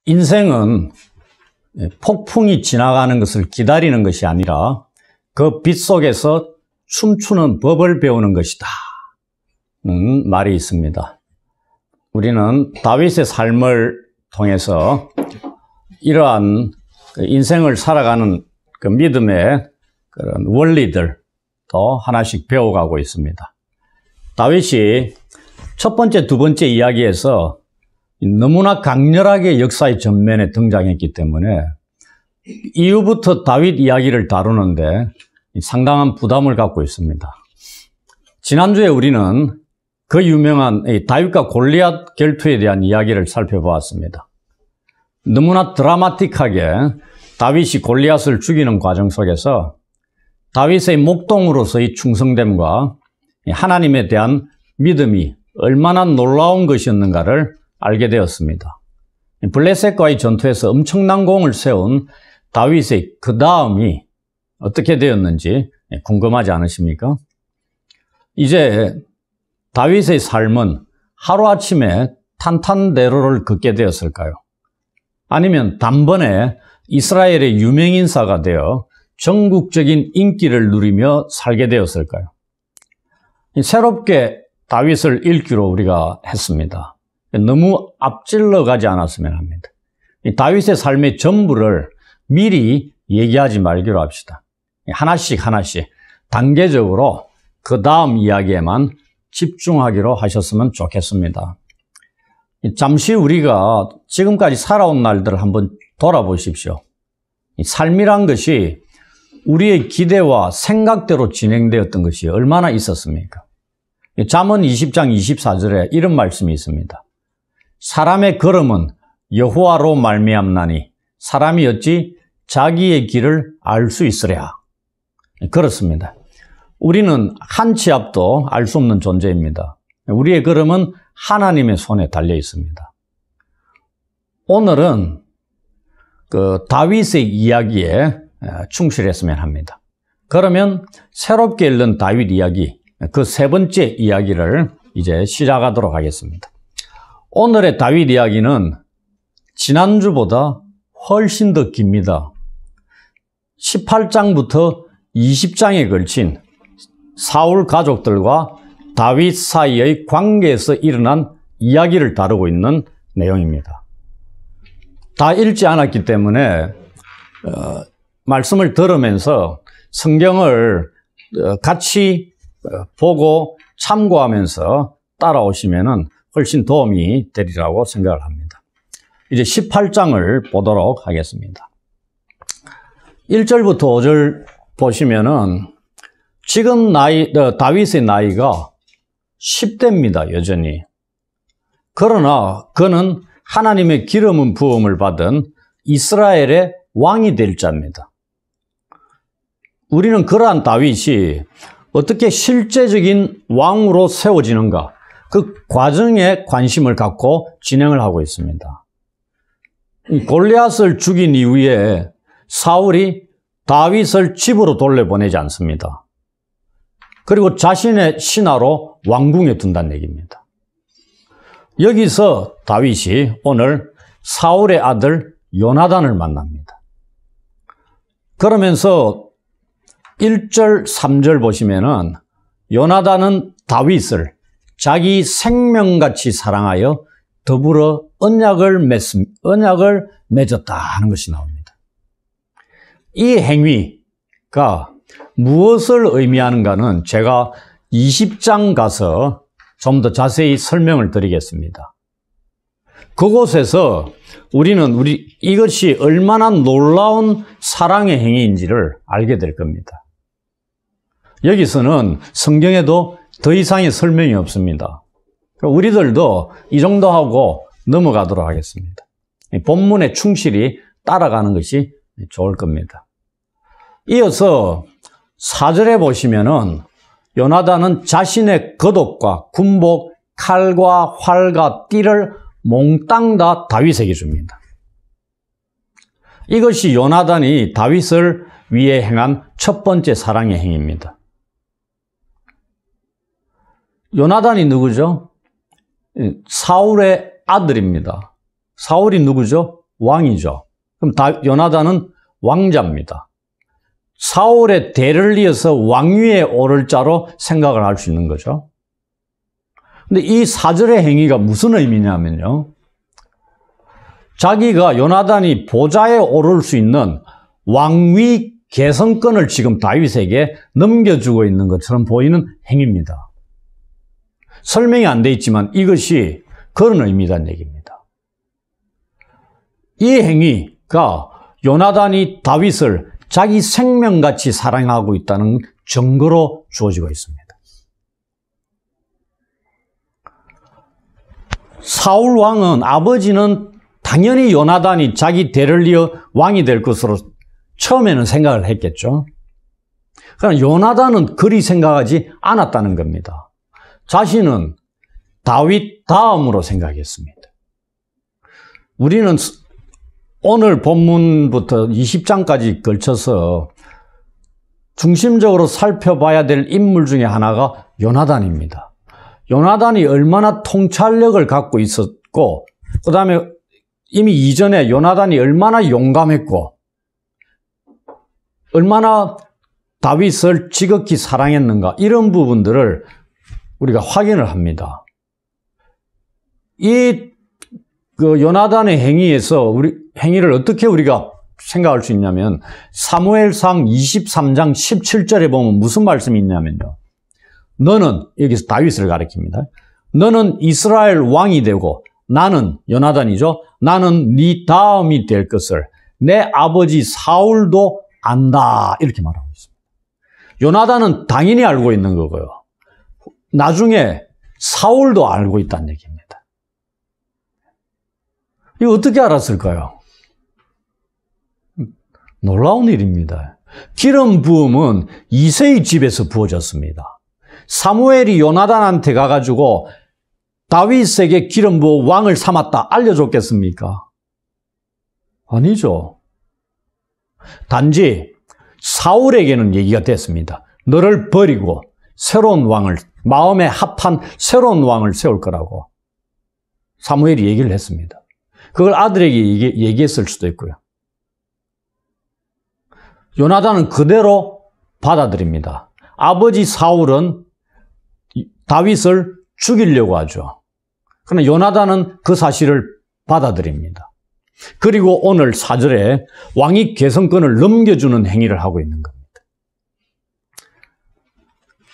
인생은 폭풍이 지나가는 것을 기다리는 것이 아니라 그 빛 속에서 춤추는 법을 배우는 것이다. 말이 있습니다. 우리는 다윗의 삶을 통해서 이러한 인생을 살아가는 그 믿음의 그런 원리들도 하나씩 배워가고 있습니다. 다윗이 첫 번째, 두 번째 이야기에서 너무나 강렬하게 역사의 전면에 등장했기 때문에 이후부터 다윗 이야기를 다루는데 상당한 부담을 갖고 있습니다. 지난주에 우리는 그 유명한 다윗과 골리앗 결투에 대한 이야기를 살펴보았습니다. 너무나 드라마틱하게 다윗이 골리앗을 죽이는 과정 속에서 다윗의 목동으로서의 충성됨과 하나님에 대한 믿음이 얼마나 놀라운 것이었는가를 알게 되었습니다. 블레셋과의 전투에서 엄청난 공을 세운 다윗의 그 다음이 어떻게 되었는지 궁금하지 않으십니까? 이제 다윗의 삶은 하루아침에 탄탄대로를 걷게 되었을까요? 아니면 단번에 이스라엘의 유명인사가 되어 전국적인 인기를 누리며 살게 되었을까요? 새롭게 다윗을 읽기로 우리가 했습니다. 너무 앞질러 가지 않았으면 합니다. 다윗의 삶의 전부를 미리 얘기하지 말기로 합시다. 하나씩 단계적으로 그 다음 이야기에만 집중하기로 하셨으면 좋겠습니다. 잠시 우리가 지금까지 살아온 날들을 한번 돌아보십시오. 삶이란 것이 우리의 기대와 생각대로 진행되었던 것이 얼마나 있었습니까? 잠언 20장 24절에 이런 말씀이 있습니다. 사람의 걸음은 여호와로 말미암나니 사람이 어찌 자기의 길을 알 수 있으랴. 그렇습니다. 우리는 한 치 앞도 알 수 없는 존재입니다. 우리의 걸음은 하나님의 손에 달려 있습니다. 오늘은 그 다윗의 이야기에 충실했으면 합니다. 그러면 새롭게 읽는 다윗 이야기, 그 세 번째 이야기를 이제 시작하도록 하겠습니다. 오늘의 다윗 이야기는 지난주보다 훨씬 더 깁니다. 18장부터 20장에 걸친 사울 가족들과 다윗 사이의 관계에서 일어난 이야기를 다루고 있는 내용입니다. 다 읽지 않았기 때문에 말씀을 들으면서 성경을 같이 보고 참고하면서 따라오시면 훨씬 도움이 되리라고 생각을 합니다. 이제 18장을 보도록 하겠습니다. 1절부터 5절 보시면은 지금 다윗의 나이가 10대입니다, 여전히. 그러나 그는 하나님의 기름 부음을 받은 이스라엘의 왕이 될 자입니다. 우리는 그러한 다윗이 어떻게 실제적인 왕으로 세워지는가, 그 과정에 관심을 갖고 진행을 하고 있습니다. 골리앗을 죽인 이후에 사울이 다윗을 집으로 돌려보내지 않습니다. 그리고 자신의 신하로 왕궁에 둔다는 얘기입니다. 여기서 다윗이 오늘 사울의 아들 요나단을 만납니다. 그러면서 1절, 3절 보시면은 요나단은 다윗을 자기 생명같이 사랑하여 더불어 언약을 맺었다 하는 것이 나옵니다. 이 행위가 무엇을 의미하는가는 제가 20장 가서 좀 더 자세히 설명을 드리겠습니다. 그곳에서 우리는 이것이 얼마나 놀라운 사랑의 행위인지를 알게 될 겁니다. 여기서는 성경에도 더 이상의 설명이 없습니다. 우리들도 이 정도 하고 넘어가도록 하겠습니다. 본문에 충실히 따라가는 것이 좋을 겁니다. 이어서 4절에 보시면은 요나단은 자신의 겉옷과 군복, 칼과 활과 띠를 몽땅 다 다윗에게 줍니다. 이것이 요나단이 다윗을 위해 행한 첫 번째 사랑의 행위입니다. 요나단이 누구죠? 사울의 아들입니다. 사울이 누구죠? 왕이죠. 그럼 요나단은 왕자입니다. 사울의 대를 이어서 왕위에 오를 자로 생각을 할 수 있는 거죠. 근데 이 4절의 행위가 무슨 의미냐면요. 자기가 요나단이 보좌에 오를 수 있는 왕위 계승권을 지금 다윗에게 넘겨주고 있는 것처럼 보이는 행위입니다. 설명이 안 돼 있지만 이것이 그런 의미라는 얘기입니다. 이 행위가 요나단이 다윗을 자기 생명같이 사랑하고 있다는 증거로 주어지고 있습니다. 사울 왕은 아버지는 당연히 요나단이 자기 대를 이어 왕이 될 것으로 처음에는 생각을 했겠죠. 그러나 요나단은 그리 생각하지 않았다는 겁니다. 자신은 다윗 다음으로 생각했습니다. 우리는 오늘 본문부터 20장까지 걸쳐서 중심적으로 살펴봐야 될 인물 중에 하나가 요나단입니다. 요나단이 얼마나 통찰력을 갖고 있었고, 그 다음에 이미 이전에 요나단이 얼마나 용감했고, 얼마나 다윗을 지극히 사랑했는가, 이런 부분들을 우리가 확인을 합니다. 요나단의 행위를 어떻게 우리가 생각할 수 있냐면, 사무엘상 23장 17절에 보면 무슨 말씀이 있냐면요. 너는, 여기서 다윗을 가리킵니다. 너는 이스라엘 왕이 되고, 나는, 요나단이죠. 나는 네 다음이 될 것을 내 아버지 사울도 안다. 이렇게 말하고 있습니다. 요나단은 당연히 알고 있는 거고요. 나중에 사울도 알고 있다는 얘기입니다. 이거 어떻게 알았을까요? 놀라운 일입니다. 기름 부음은 이새의 집에서 부어졌습니다. 사무엘이 요나단한테 가가지고 다윗에게 기름 부어 왕을 삼았다 알려줬겠습니까? 아니죠. 단지 사울에게는 얘기가 됐습니다. 너를 버리고 새로운 왕을, 마음에 합한 새로운 왕을 세울 거라고 사무엘이 얘기를 했습니다. 그걸 아들에게 얘기했을 수도 있고요. 요나단은 그대로 받아들입니다. 아버지 사울은 다윗을 죽이려고 하죠. 그러나 요나단은 그 사실을 받아들입니다. 그리고 오늘 4절에 왕위 계승권을 넘겨주는 행위를 하고 있는 겁니다.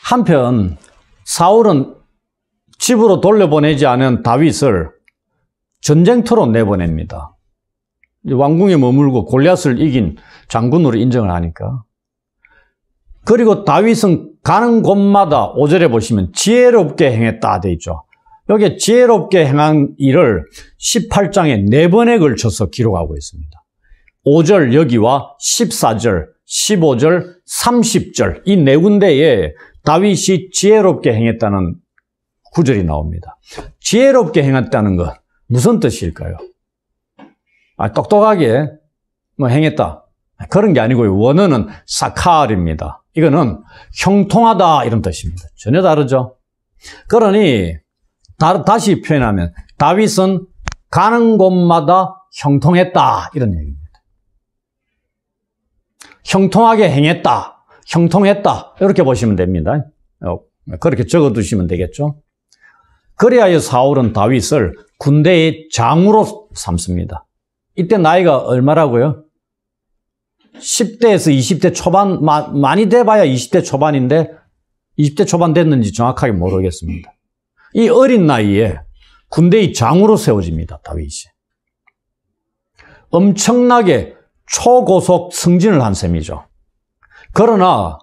한편 사울은 집으로 돌려보내지 않은 다윗을 전쟁터로 내보냅니다. 왕궁에 머물고 골리앗을 이긴 장군으로 인정을 하니까. 그리고 다윗은 가는 곳마다 5절에 보시면 지혜롭게 행했다 돼 있죠. 여기에 지혜롭게 행한 일을 18장에 4번에 걸쳐서 기록하고 있습니다. 5절 여기와 14절, 15절, 30절 이 4군데에 다윗이 지혜롭게 행했다는 구절이 나옵니다. 지혜롭게 행했다는 것 무슨 뜻일까요? 똑똑하게 행했다. 그런 게 아니고요. 원어는 사칼입니다. 이거는 형통하다 이런 뜻입니다. 전혀 다르죠. 그러니 다시 표현하면 다윗은 가는 곳마다 형통했다 이런 얘기입니다. 형통하게 행했다, 형통했다 이렇게 보시면 됩니다. 그렇게 적어두시면 되겠죠. 그리하여 사울은 다윗을 군대의 장으로 삼습니다. 이때 나이가 얼마라고요? 10대에서 20대 초반, 많이 돼봐야 20대 초반인데 20대 초반 됐는지 정확하게 모르겠습니다. 이 어린 나이에 군대의 장으로 세워집니다. 다윗이. 엄청나게 초고속 승진을 한 셈이죠. 그러나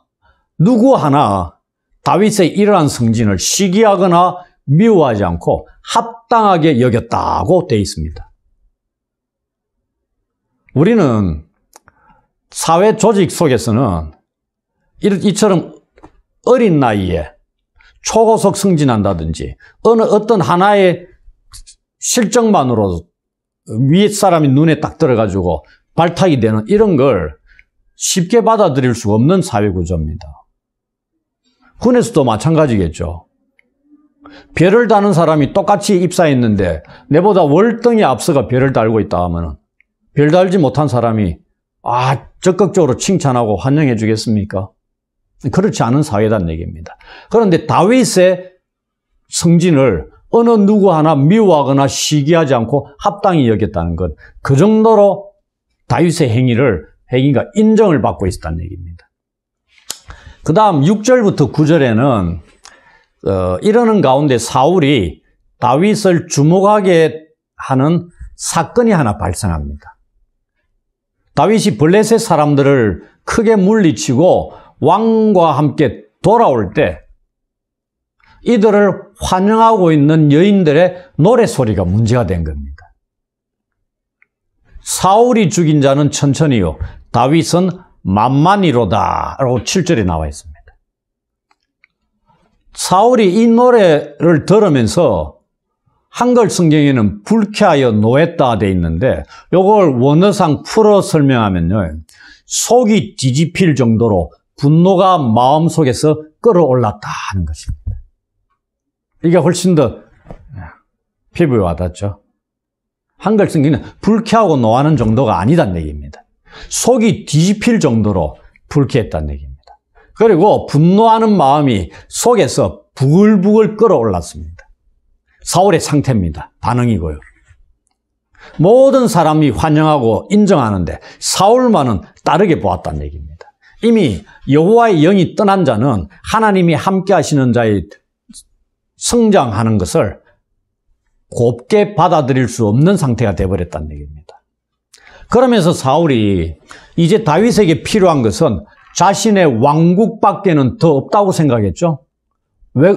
누구 하나 다윗의 이러한 승진을 시기하거나 미워하지 않고 합당하게 여겼다고 되어 있습니다. 우리는 사회 조직 속에서는 이처럼 어린 나이에 초고속 승진한다든지 어떤 하나의 실적만으로 윗사람이 눈에 딱 들어가지고 발탁이 되는 이런 걸 쉽게 받아들일 수 없는 사회구조입니다. 군에서도 마찬가지겠죠. 별을 다는 사람이 똑같이 입사했는데 내보다 월등히 앞서가 별을 달고 있다 하면 별달지 못한 사람이 적극적으로 칭찬하고 환영해 주겠습니까? 그렇지 않은 사회란 얘기입니다. 그런데 다윗의 승진을 어느 누구 하나 미워하거나 시기하지 않고 합당히 여겼다는 것, 그 정도로 다윗의 행위가 인정을 받고 있었다는 얘기입니다. 그 다음 6절부터 9절에는 이러는 가운데 사울이 다윗을 주목하게 하는 사건이 하나 발생합니다. 다윗이 블레셋 사람들을 크게 물리치고 왕과 함께 돌아올 때 이들을 환영하고 있는 여인들의 노래소리가 문제가 된 겁니다. 사울이 죽인 자는 천천히요, 다윗은 만만히로다 라고 7절에 나와 있습니다. 사울이 이 노래를 들으면서 한글 성경에는 불쾌하여 노했다 돼 있는데 이걸 원어상 풀어 설명하면요, 속이 뒤집힐 정도로 분노가 마음속에서 끌어올랐다는 것입니다. 이게 훨씬 더 피부에 와닿죠. 한글 성경은 불쾌하고 노하는 정도가 아니란 얘기입니다. 속이 뒤집힐 정도로 불쾌했다는 얘기입니다. 그리고 분노하는 마음이 속에서 부글부글 끌어올랐습니다. 사울의 상태입니다. 반응이고요. 모든 사람이 환영하고 인정하는데 사울만은 다르게 보았다는 얘기입니다. 이미 여호와의 영이 떠난 자는 하나님이 함께 하시는 자의 성장하는 것을 곱게 받아들일 수 없는 상태가 되어버렸다는 얘기입니다. 그러면서 사울이 이제 다윗에게 필요한 것은 자신의 왕국밖에는 더 없다고 생각했죠. 왜?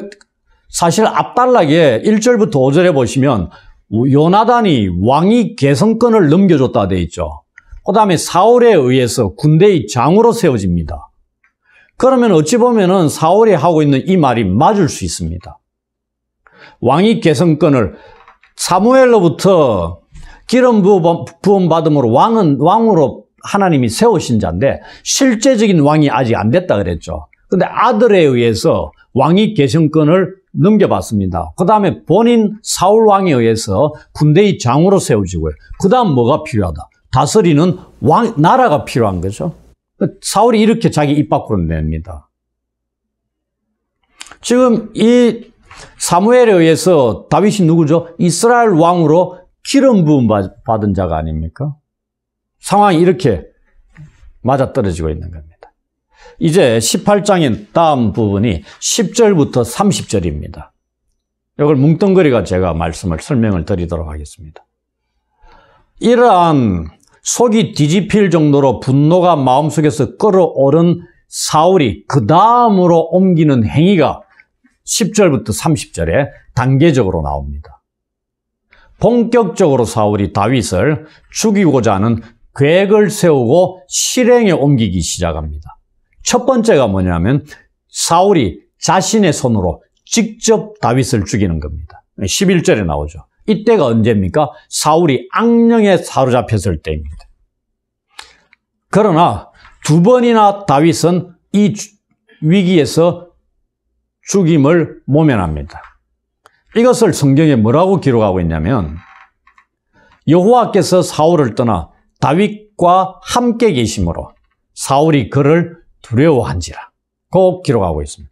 사실 앞달락에 1절부터 5절에 보시면 요나단이 왕위 계승권을 넘겨줬다 되어 있죠. 그 다음에 사울에 의해서 군대의 장으로 세워집니다. 그러면 어찌 보면은 사울이 하고 있는 이 말이 맞을 수 있습니다. 왕위 계승권을 사무엘로부터 기름 부음 받음으로 왕으로 하나님이 세우신 자인데 실제적인 왕이 아직 안 됐다 그랬죠. 근데 아들에 의해서 왕위 계승권을 넘겨받습니다. 그 다음에 본인 사울 왕에 의해서 군대의 장으로 세워지고요. 그 다음 뭐가 필요하다? 다스리는 나라가 필요한 거죠. 사울이 이렇게 자기 입 밖으로 냅니다. 지금 이 사무엘에 의해서 다윗이 누구죠? 이스라엘 왕으로 기름 부음 받은 자가 아닙니까? 상황이 이렇게 맞아떨어지고 있는 겁니다. 이제 18장의 다음 부분이 10절부터 30절입니다. 이걸 뭉뚱그리가 제가 설명을 드리도록 하겠습니다. 이러한 속이 뒤집힐 정도로 분노가 마음속에서 끌어오른 사울이 그 다음으로 옮기는 행위가 10절부터 30절에 단계적으로 나옵니다. 본격적으로 사울이 다윗을 죽이고자 하는 계획을 세우고 실행에 옮기기 시작합니다. 첫 번째가 뭐냐면 사울이 자신의 손으로 직접 다윗을 죽이는 겁니다. 11절에 나오죠. 이때가 언제입니까? 사울이 악령에 사로잡혔을 때입니다. 그러나 두 번이나 다윗은 이 위기에서 죽임을 모면합니다. 이것을 성경에 뭐라고 기록하고 있냐면 여호와께서 사울을 떠나 다윗과 함께 계심으로 사울이 그를 두려워한지라 꼭 기록하고 있습니다.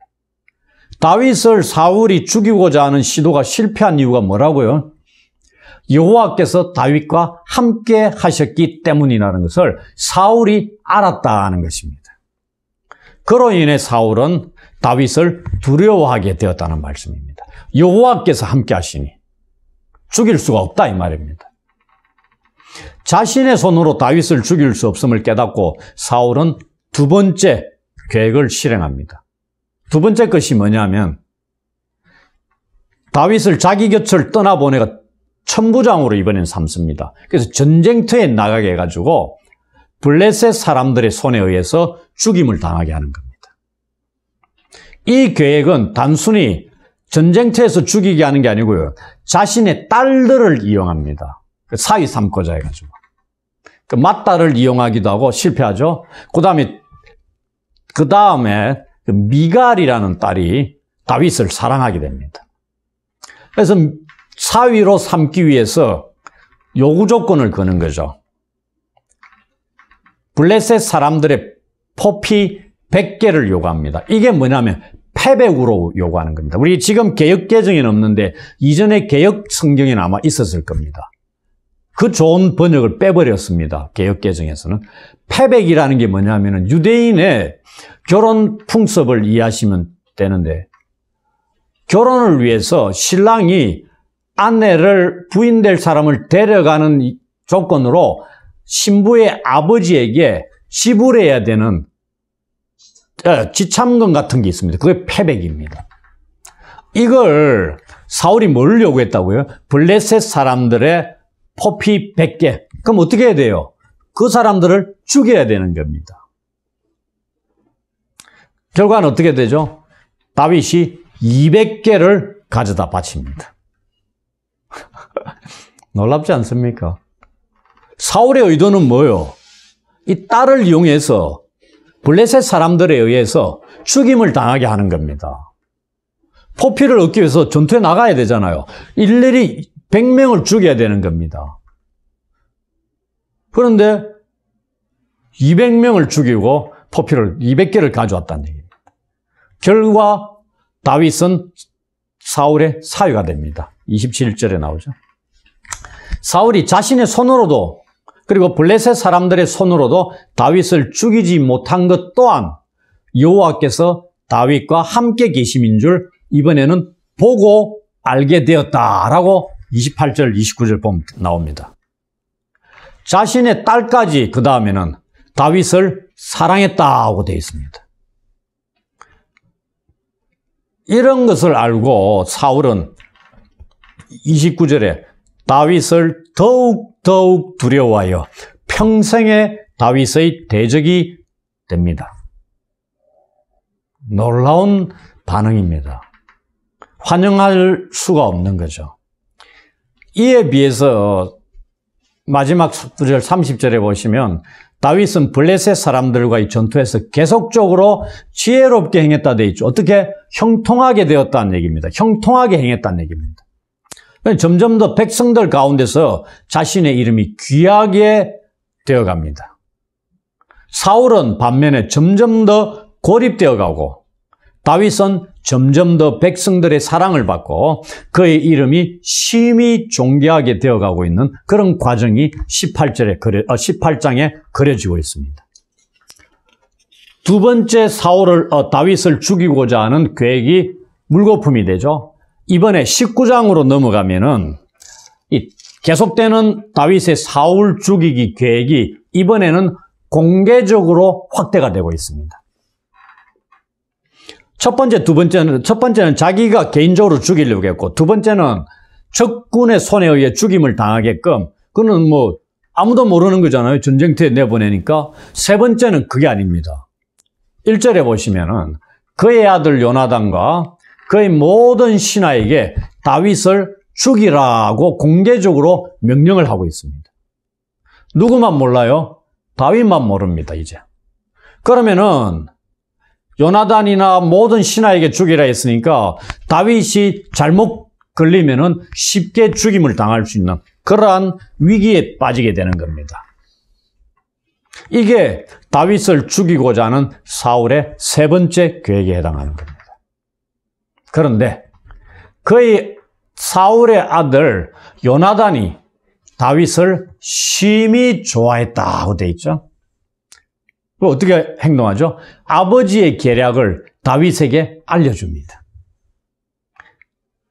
다윗을 사울이 죽이고자 하는 시도가 실패한 이유가 뭐라고요? 여호와께서 다윗과 함께 하셨기 때문이라는 것을 사울이 알았다는 것입니다. 그로 인해 사울은 다윗을 두려워하게 되었다는 말씀입니다. 여호와께서 함께 하시니 죽일 수가 없다 이 말입니다. 자신의 손으로 다윗을 죽일 수 없음을 깨닫고 사울은 두 번째 계획을 실행합니다. 두 번째 것이 뭐냐면 다윗을 자기 곁을 떠나보내가 천부장으로 이번엔 삼습니다. 그래서 전쟁터에 나가게 해가지고 블레셋 사람들의 손에 의해서 죽임을 당하게 하는 겁니다. 이 계획은 단순히 전쟁터에서 죽이게 하는 게 아니고요. 자신의 딸들을 이용합니다. 사위 삼고자 해가지고. 그 맏딸을 이용하기도 하고 실패하죠. 그 다음에 미갈이라는 딸이 다윗을 사랑하게 됩니다. 그래서 사위로 삼기 위해서 요구 조건을 거는 거죠. 블레셋 사람들의 포피 100개를 요구합니다. 이게 뭐냐면 패백으로 요구하는 겁니다. 우리 지금 개역 개정에는 없는데 이전에 개역 성경에는 아마 있었을 겁니다. 그 좋은 번역을 빼버렸습니다. 개역 개정에서는. 패백이라는 게 뭐냐면은 유대인의 결혼 풍습을 이해하시면 되는데, 결혼을 위해서 신랑이 아내를, 부인 될 사람을 데려가는 조건으로 신부의 아버지에게 지불해야 되는 지참금 같은 게 있습니다. 그게 패백입니다. 이걸 사울이 뭘 요구했다고요? 블레셋 사람들의 포피 100개. 그럼 어떻게 해야 돼요? 그 사람들을 죽여야 되는 겁니다. 결과는 어떻게 되죠? 다윗이 200개를 가져다 바칩니다. 놀랍지 않습니까? 사울의 의도는 뭐예요? 이 딸을 이용해서 블레셋 사람들에 의해서 죽임을 당하게 하는 겁니다. 포피를 얻기 위해서 전투에 나가야 되잖아요. 일일이 100명을 죽여야 되는 겁니다. 그런데 200명을 죽이고 포피를 200개를 가져왔다는 얘기입니다. 결과 다윗은 사울의 사위가 됩니다. 27절에 나오죠. 사울이 자신의 손으로도 그리고 블레셋 사람들의 손으로도 다윗을 죽이지 못한 것 또한 여호와께서 다윗과 함께 계심인 줄 이번에는 보고 알게 되었다라고 28절, 29절 보면 나옵니다. 자신의 딸까지 그 다음에는 다윗을 사랑했다고 되어 있습니다. 이런 것을 알고 사울은 29절에 다윗을 더욱 두려워하여 평생에 다윗의 대적이 됩니다. 놀라운 반응입니다. 환영할 수가 없는 거죠. 이에 비해서 마지막 구절 30절에 보시면 다윗은 블레셋 사람들과의 전투에서 계속적으로 지혜롭게 행했다 되어 있죠. 어떻게? 형통하게 되었다는 얘기입니다. 형통하게 행했다는 얘기입니다. 점점 더 백성들 가운데서 자신의 이름이 귀하게 되어갑니다. 사울은 반면에 점점 더 고립되어 가고 다윗은 점점 더 백성들의 사랑을 받고 그의 이름이 심히 존귀하게 되어가고 있는 그런 과정이 18장에 그려지고 있습니다. 두 번째 다윗을 죽이고자 하는 계획이 물거품이 되죠. 이번에 19장으로 넘어가면은 이 계속되는 다윗의 사울 죽이기 계획이 이번에는 공개적으로 확대가 되고 있습니다. 첫 번째는 자기가 개인적으로 죽이려고 했고, 두 번째는 적군의 손에 의해 죽임을 당하게끔, 그는 뭐 아무도 모르는 거잖아요. 전쟁터에 내보내니까. 세 번째는 그게 아닙니다. 1절에 보시면은 그의 아들 요나단과 그의 모든 신하에게 다윗을 죽이라고 공개적으로 명령을 하고 있습니다. 누구만 몰라요? 다윗만 모릅니다, 이제. 그러면은 요나단이나 모든 신하에게 죽이라 했으니까 다윗이 잘못 걸리면은 쉽게 죽임을 당할 수 있는 그러한 위기에 빠지게 되는 겁니다. 이게 다윗을 죽이고자 하는 사울의 세 번째 계획에 해당하는 겁니다. 그런데 그의 사울의 아들 요나단이 다윗을 심히 좋아했다고 되어 있죠. 어떻게 행동하죠? 아버지의 계략을 다윗에게 알려줍니다.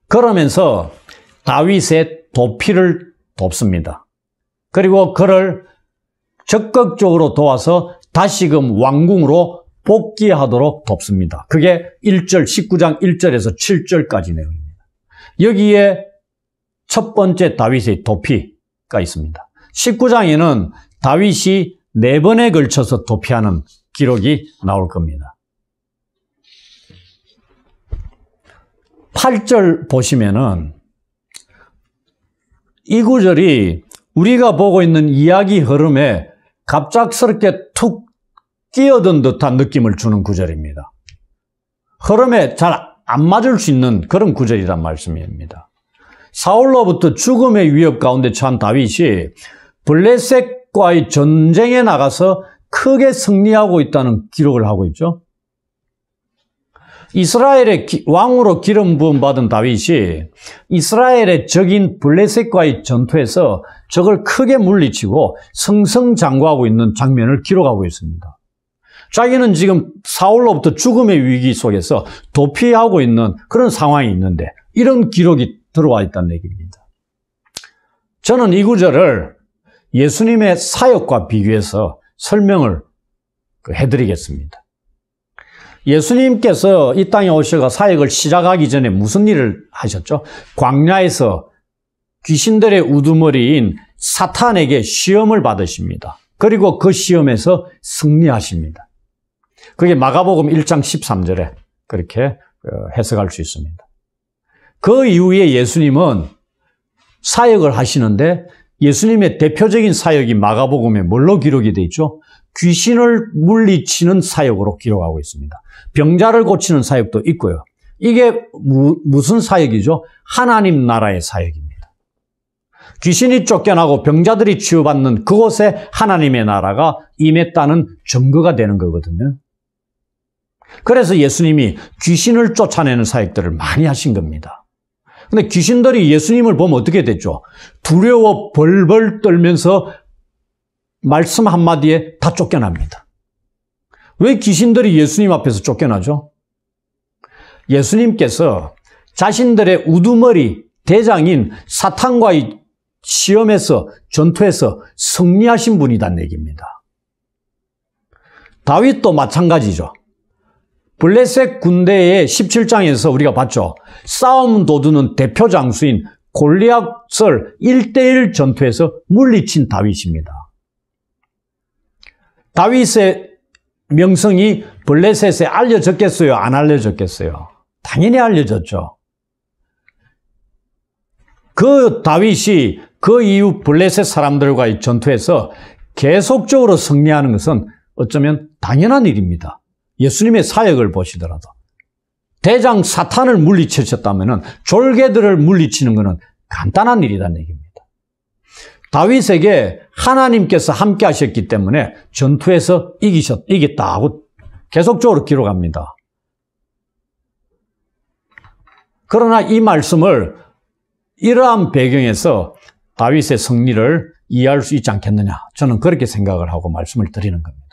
그러면서 다윗의 도피를 돕습니다. 그리고 그를 적극적으로 도와서 다시금 왕궁으로 복귀하도록 돕습니다. 그게 19장 1절에서 7절까지 내용입니다. 여기에 첫 번째 다윗의 도피가 있습니다. 19장에는 다윗이 4번에 걸쳐서 도피하는 기록이 나올 겁니다. 8절 보시면은 이 구절이 우리가 보고 있는 이야기 흐름에 갑작스럽게 툭 끼어든 듯한 느낌을 주는 구절입니다. 흐름에 잘 안 맞을 수 있는 그런 구절이란 말씀입니다. 사울로부터 죽음의 위협 가운데 처한 다윗이 블레셋과의 전쟁에 나가서 크게 승리하고 있다는 기록을 하고 있죠. 이스라엘의 왕으로 기름 부음 받은 다윗이 이스라엘의 적인 블레셋과의 전투에서 적을 크게 물리치고 승승장구하고 있는 장면을 기록하고 있습니다. 자기는 지금 사울로부터 죽음의 위기 속에서 도피하고 있는 그런 상황이 있는데 이런 기록이 들어와 있다는 얘기입니다. 저는 이 구절을 예수님의 사역과 비교해서 설명을 해드리겠습니다. 예수님께서 이 땅에 오셔서 사역을 시작하기 전에 무슨 일을 하셨죠? 광야에서 귀신들의 우두머리인 사탄에게 시험을 받으십니다. 그리고 그 시험에서 승리하십니다. 그게 마가복음 1장 13절에 그렇게 해석할 수 있습니다. 그 이후에 예수님은 사역을 하시는데 예수님의 대표적인 사역이 마가복음에 뭘로 기록이 되어 있죠? 귀신을 물리치는 사역으로 기록하고 있습니다. 병자를 고치는 사역도 있고요. 이게 무슨 사역이죠? 하나님 나라의 사역입니다. 귀신이 쫓겨나고 병자들이 치유받는 그곳에 하나님의 나라가 임했다는 증거가 되는 거거든요. 그래서 예수님이 귀신을 쫓아내는 사역들을 많이 하신 겁니다. 근데 귀신들이 예수님을 보면 어떻게 됐죠? 두려워 벌벌 떨면서 말씀 한마디에 다 쫓겨납니다. 왜 귀신들이 예수님 앞에서 쫓겨나죠? 예수님께서 자신들의 우두머리 대장인 사탄과의 시험에서 전투에서 승리하신 분이란 얘기입니다. 다윗도 마찬가지죠. 블레셋 군대의 17장에서 우리가 봤죠. 싸움 도두는 대표 장수인 골리앗을 1대1 전투에서 물리친 다윗입니다. 다윗의 명성이 블레셋에 알려졌겠어요? 안 알려졌겠어요? 당연히 알려졌죠. 그 다윗이 그 이후 블레셋 사람들과의 전투에서 계속적으로 승리하는 것은 어쩌면 당연한 일입니다. 예수님의 사역을 보시더라도. 대장 사탄을 물리치셨다면 졸개들을 물리치는 것은 간단한 일이라는 얘기입니다. 다윗에게 하나님께서 함께 하셨기 때문에 전투에서 이겼다고 계속적으로 기록합니다. 그러나 이 말씀을 이러한 배경에서 다윗의 승리를 이해할 수 있지 않겠느냐. 저는 그렇게 생각을 하고 말씀을 드리는 겁니다.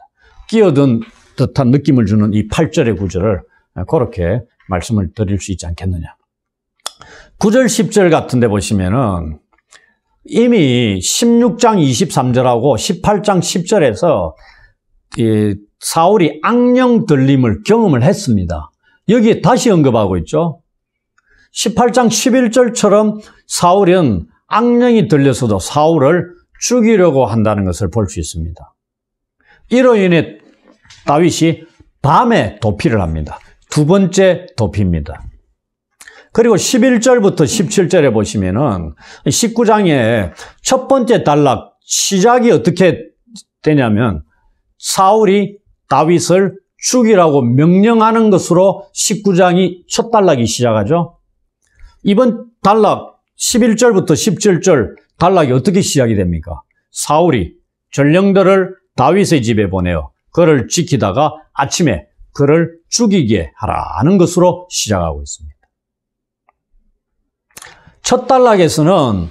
끼어든 듯한 느낌을 주는 이 8절의 구절을 그렇게 말씀을 드릴 수 있지 않겠느냐. 9절, 10절 같은 데 보시면은 이미 16장 23절하고 18장 10절에서 사울이 악령 들림을 경험을 했습니다. 여기에 다시 언급하고 있죠. 18장 11절처럼 사울은 악령이 들려서도 사울을 죽이려고 한다는 것을 볼 수 있습니다. 이로 인해 다윗이 밤에 도피를 합니다. 두 번째 도피입니다. 그리고 11절부터 17절에 보시면은 19장의 첫 번째 단락 시작이 어떻게 되냐면 사울이 다윗을 죽이라고 명령하는 것으로 19장이 첫 단락이 시작하죠. 이번 단락 11절부터 17절 단락이 어떻게 시작이 됩니까? 사울이 전령들을 다윗의 집에 보내어 그를 지키다가 아침에 그를 죽이게 하라는 것으로 시작하고 있습니다. 첫 단락에서는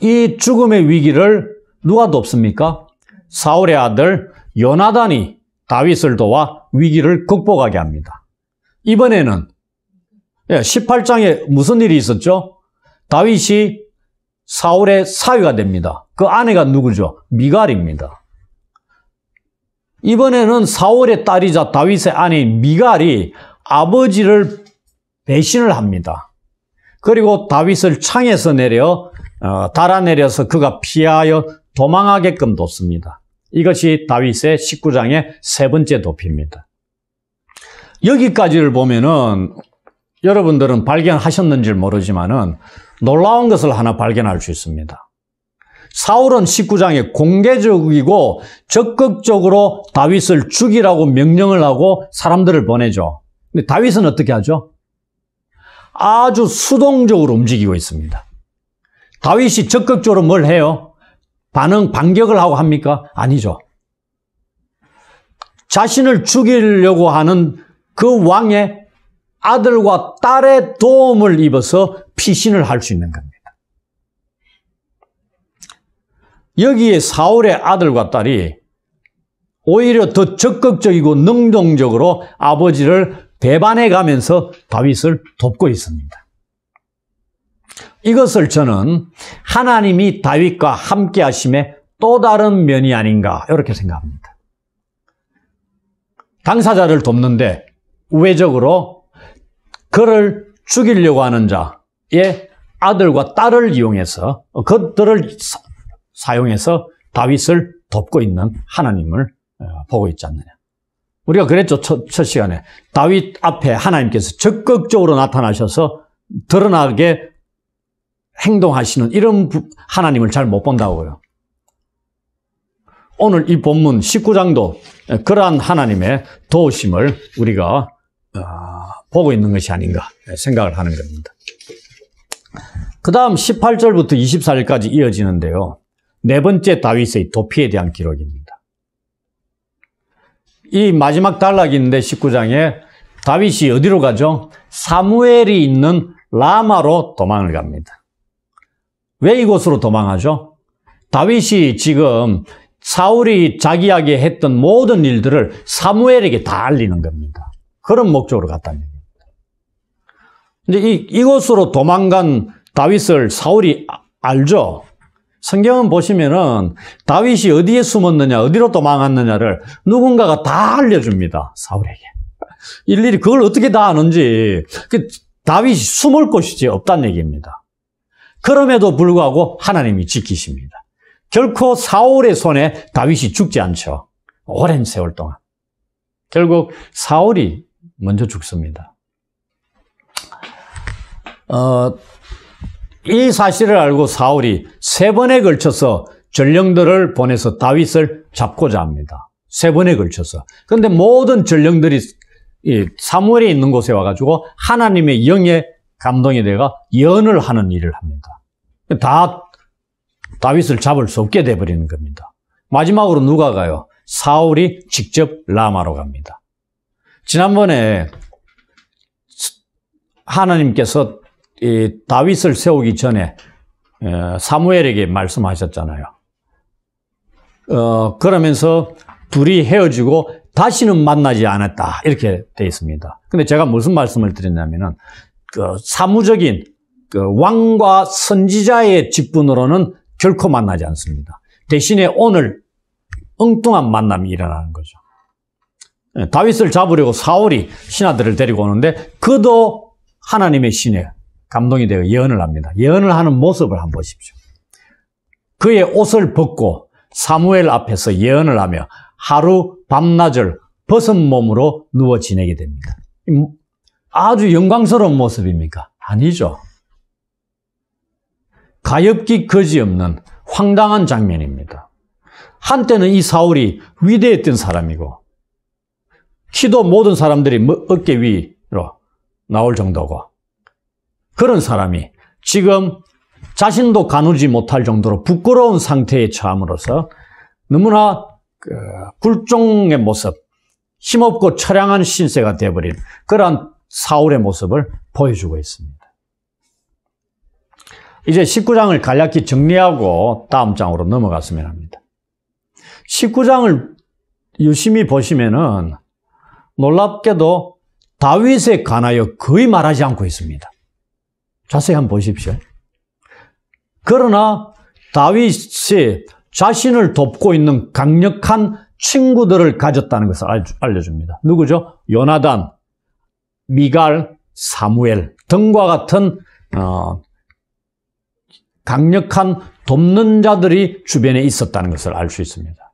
이 죽음의 위기를 누가 돕습니까? 사울의 아들 요나단이 다윗을 도와 위기를 극복하게 합니다. 이번에는 18장에 무슨 일이 있었죠? 다윗이 사울의 사위가 됩니다. 그 아내가 누구죠? 미갈입니다. 이번에는 사울의 딸이자 다윗의 아내인 미갈이 아버지를 배신을 합니다. 그리고 다윗을 창에서 달아내려서 그가 피하여 도망하게끔 뒀습니다. 이것이 다윗의 19장의 세 번째 도피입니다. 여기까지를 보면은 여러분들은 발견하셨는지 모르지만은 놀라운 것을 하나 발견할 수 있습니다. 사울은 19장에 공개적이고 적극적으로 다윗을 죽이라고 명령을 하고 사람들을 보내죠. 근데 다윗은 어떻게 하죠? 아주 수동적으로 움직이고 있습니다. 다윗이 적극적으로 뭘 해요? 반격을 하고 합니까? 아니죠. 자신을 죽이려고 하는 그 왕의 아들과 딸의 도움을 입어서 피신을 할 수 있는 겁니다. 여기에 사울의 아들과 딸이 오히려 더 적극적이고 능동적으로 아버지를 배반해 가면서 다윗을 돕고 있습니다. 이것을 저는 하나님이 다윗과 함께 하심의 또 다른 면이 아닌가 이렇게 생각합니다. 당사자를 돕는데 우회적으로 그를 죽이려고 하는 자의 아들과 딸을 이용해서 그들을 사용해서 다윗을 돕고 있는 하나님을 보고 있지 않느냐. 우리가 그랬죠. 첫 시간에 다윗 앞에 하나님께서 적극적으로 나타나셔서 드러나게 행동하시는 이런 하나님을 잘 못 본다고요. 오늘 이 본문 19장도 그러한 하나님의 도우심을 우리가 보고 있는 것이 아닌가 생각을 하는 겁니다. 그 다음 18절부터 24절까지 이어지는데요. 네 번째 다윗의 도피에 대한 기록입니다. 이 마지막 단락인데 19장에 다윗이 어디로 가죠? 사무엘이 있는 라마로 도망을 갑니다. 왜 이곳으로 도망하죠? 다윗이 지금 사울이 자기에게 했던 모든 일들을 사무엘에게 다 알리는 겁니다. 그런 목적으로 갔다는 얘기입니다. 근데 이곳으로 도망간 다윗을 사울이 알죠? 성경은 보시면은 다윗이 어디에 숨었느냐, 어디로 도망갔느냐를 누군가가 다 알려줍니다. 사울에게. 일일이 그걸 어떻게 다 아는지. 다윗이 숨을 곳이 없다는 얘기입니다. 그럼에도 불구하고 하나님이 지키십니다. 결코 사울의 손에 다윗이 죽지 않죠. 오랜 세월 동안. 결국 사울이 먼저 죽습니다. 이 사실을 알고 사울이 3번에 걸쳐서 전령들을 보내서 다윗을 잡고자 합니다. 3번에 걸쳐서. 그런데 모든 전령들이 사무엘에 있는 곳에 와가지고 하나님의 영에 감동이 되어 예언을 하는 일을 합니다. 다 다윗을 잡을 수 없게 돼버리는 겁니다. 마지막으로 누가 가요? 사울이 직접 라마로 갑니다. 지난번에 하나님께서 이 다윗을 세우기 전에 사무엘에게 말씀하셨잖아요. 그러면서 둘이 헤어지고 다시는 만나지 않았다 이렇게 돼 있습니다. 근데 제가 무슨 말씀을 드렸냐면은 사무적인 왕과 선지자의 직분으로는 결코 만나지 않습니다. 대신에 오늘 엉뚱한 만남이 일어나는 거죠. 다윗을 잡으려고 사울이 신하들을 데리고 오는데 그도 하나님의 신에 감동이 되어 예언을 합니다. 예언을 하는 모습을 한번 보십시오. 그의 옷을 벗고 사무엘 앞에서 예언을 하며 하루 밤낮을 벗은 몸으로 누워 지내게 됩니다. 아주 영광스러운 모습입니까? 아니죠. 가엾기 거지없는 황당한 장면입니다. 한때는 이 사울이 위대했던 사람이고 키도 모든 사람들이 어깨 위로 나올 정도고 그런 사람이 지금 자신도 가누지 못할 정도로 부끄러운 상태에 처함으로써 너무나 굴종의 모습, 힘없고 처량한 신세가 되어버린 그러한 사울의 모습을 보여주고 있습니다. 이제 19장을 간략히 정리하고 다음 장으로 넘어갔으면 합니다. 19장을 유심히 보시면은 놀랍게도 다윗에 관하여 거의 말하지 않고 있습니다. 자세히 한번 보십시오. 그러나 다윗이 자신을 돕고 있는 강력한 친구들을 가졌다는 것을 알려줍니다. 누구죠? 요나단, 미갈, 사무엘 등과 같은 강력한 돕는 자들이 주변에 있었다는 것을 알 수 있습니다.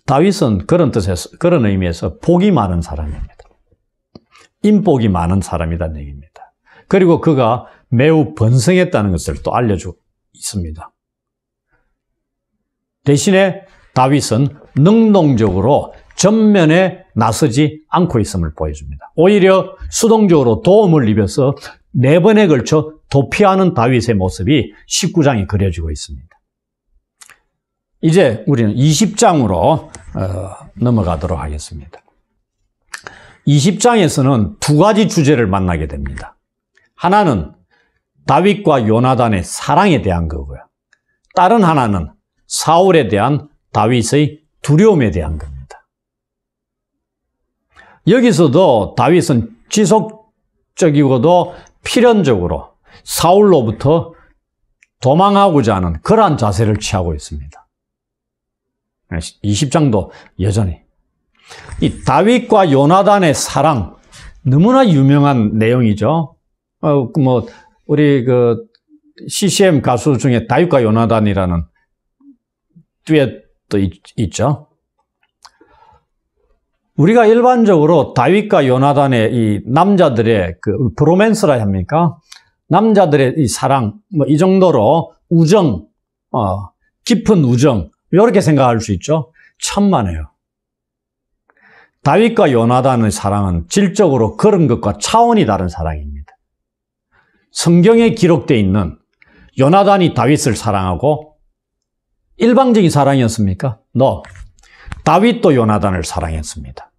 다윗은 그런 뜻에서, 그런 의미에서 복이 많은 사람입니다. 인복이 많은 사람이라는 얘기입니다. 그리고 그가 매우 번성했다는 것을 또 알려주고 있습니다. 대신에 다윗은 능동적으로 전면에 나서지 않고 있음을 보여줍니다. 오히려 수동적으로 도움을 입어서 4번에 걸쳐 도피하는 다윗의 모습이 19장에 그려지고 있습니다. 이제 우리는 20장으로 넘어가도록 하겠습니다. 20장에서는 두 가지 주제를 만나게 됩니다. 하나는 다윗과 요나단의 사랑에 대한 거고요. 다른 하나는 사울에 대한 다윗의 두려움에 대한 겁니다. 여기서도 다윗은 지속적이고도 필연적으로 사울로부터 도망하고자 하는 그러한 자세를 취하고 있습니다. 20장도 여전히. 이 다윗과 요나단의 사랑, 너무나 유명한 내용이죠. 우리 CCM 가수 중에 다윗과 요나단이라는 듀엣도 있죠. 우리가 일반적으로 다윗과 요나단의 이 남자들의 브로맨스라 합니까? 남자들의 이 사랑, 이 정도로 우정, 깊은 우정, 이렇게 생각할 수 있죠. 천만에요. 다윗과 요나단의 사랑은 질적으로 그런 것과 차원이 다른 사랑입니다. 성경에 기록되어 있는 요나단이 다윗을 사랑하고 일방적인 사랑이었습니까? 다윗도 요나단을 사랑했습니다.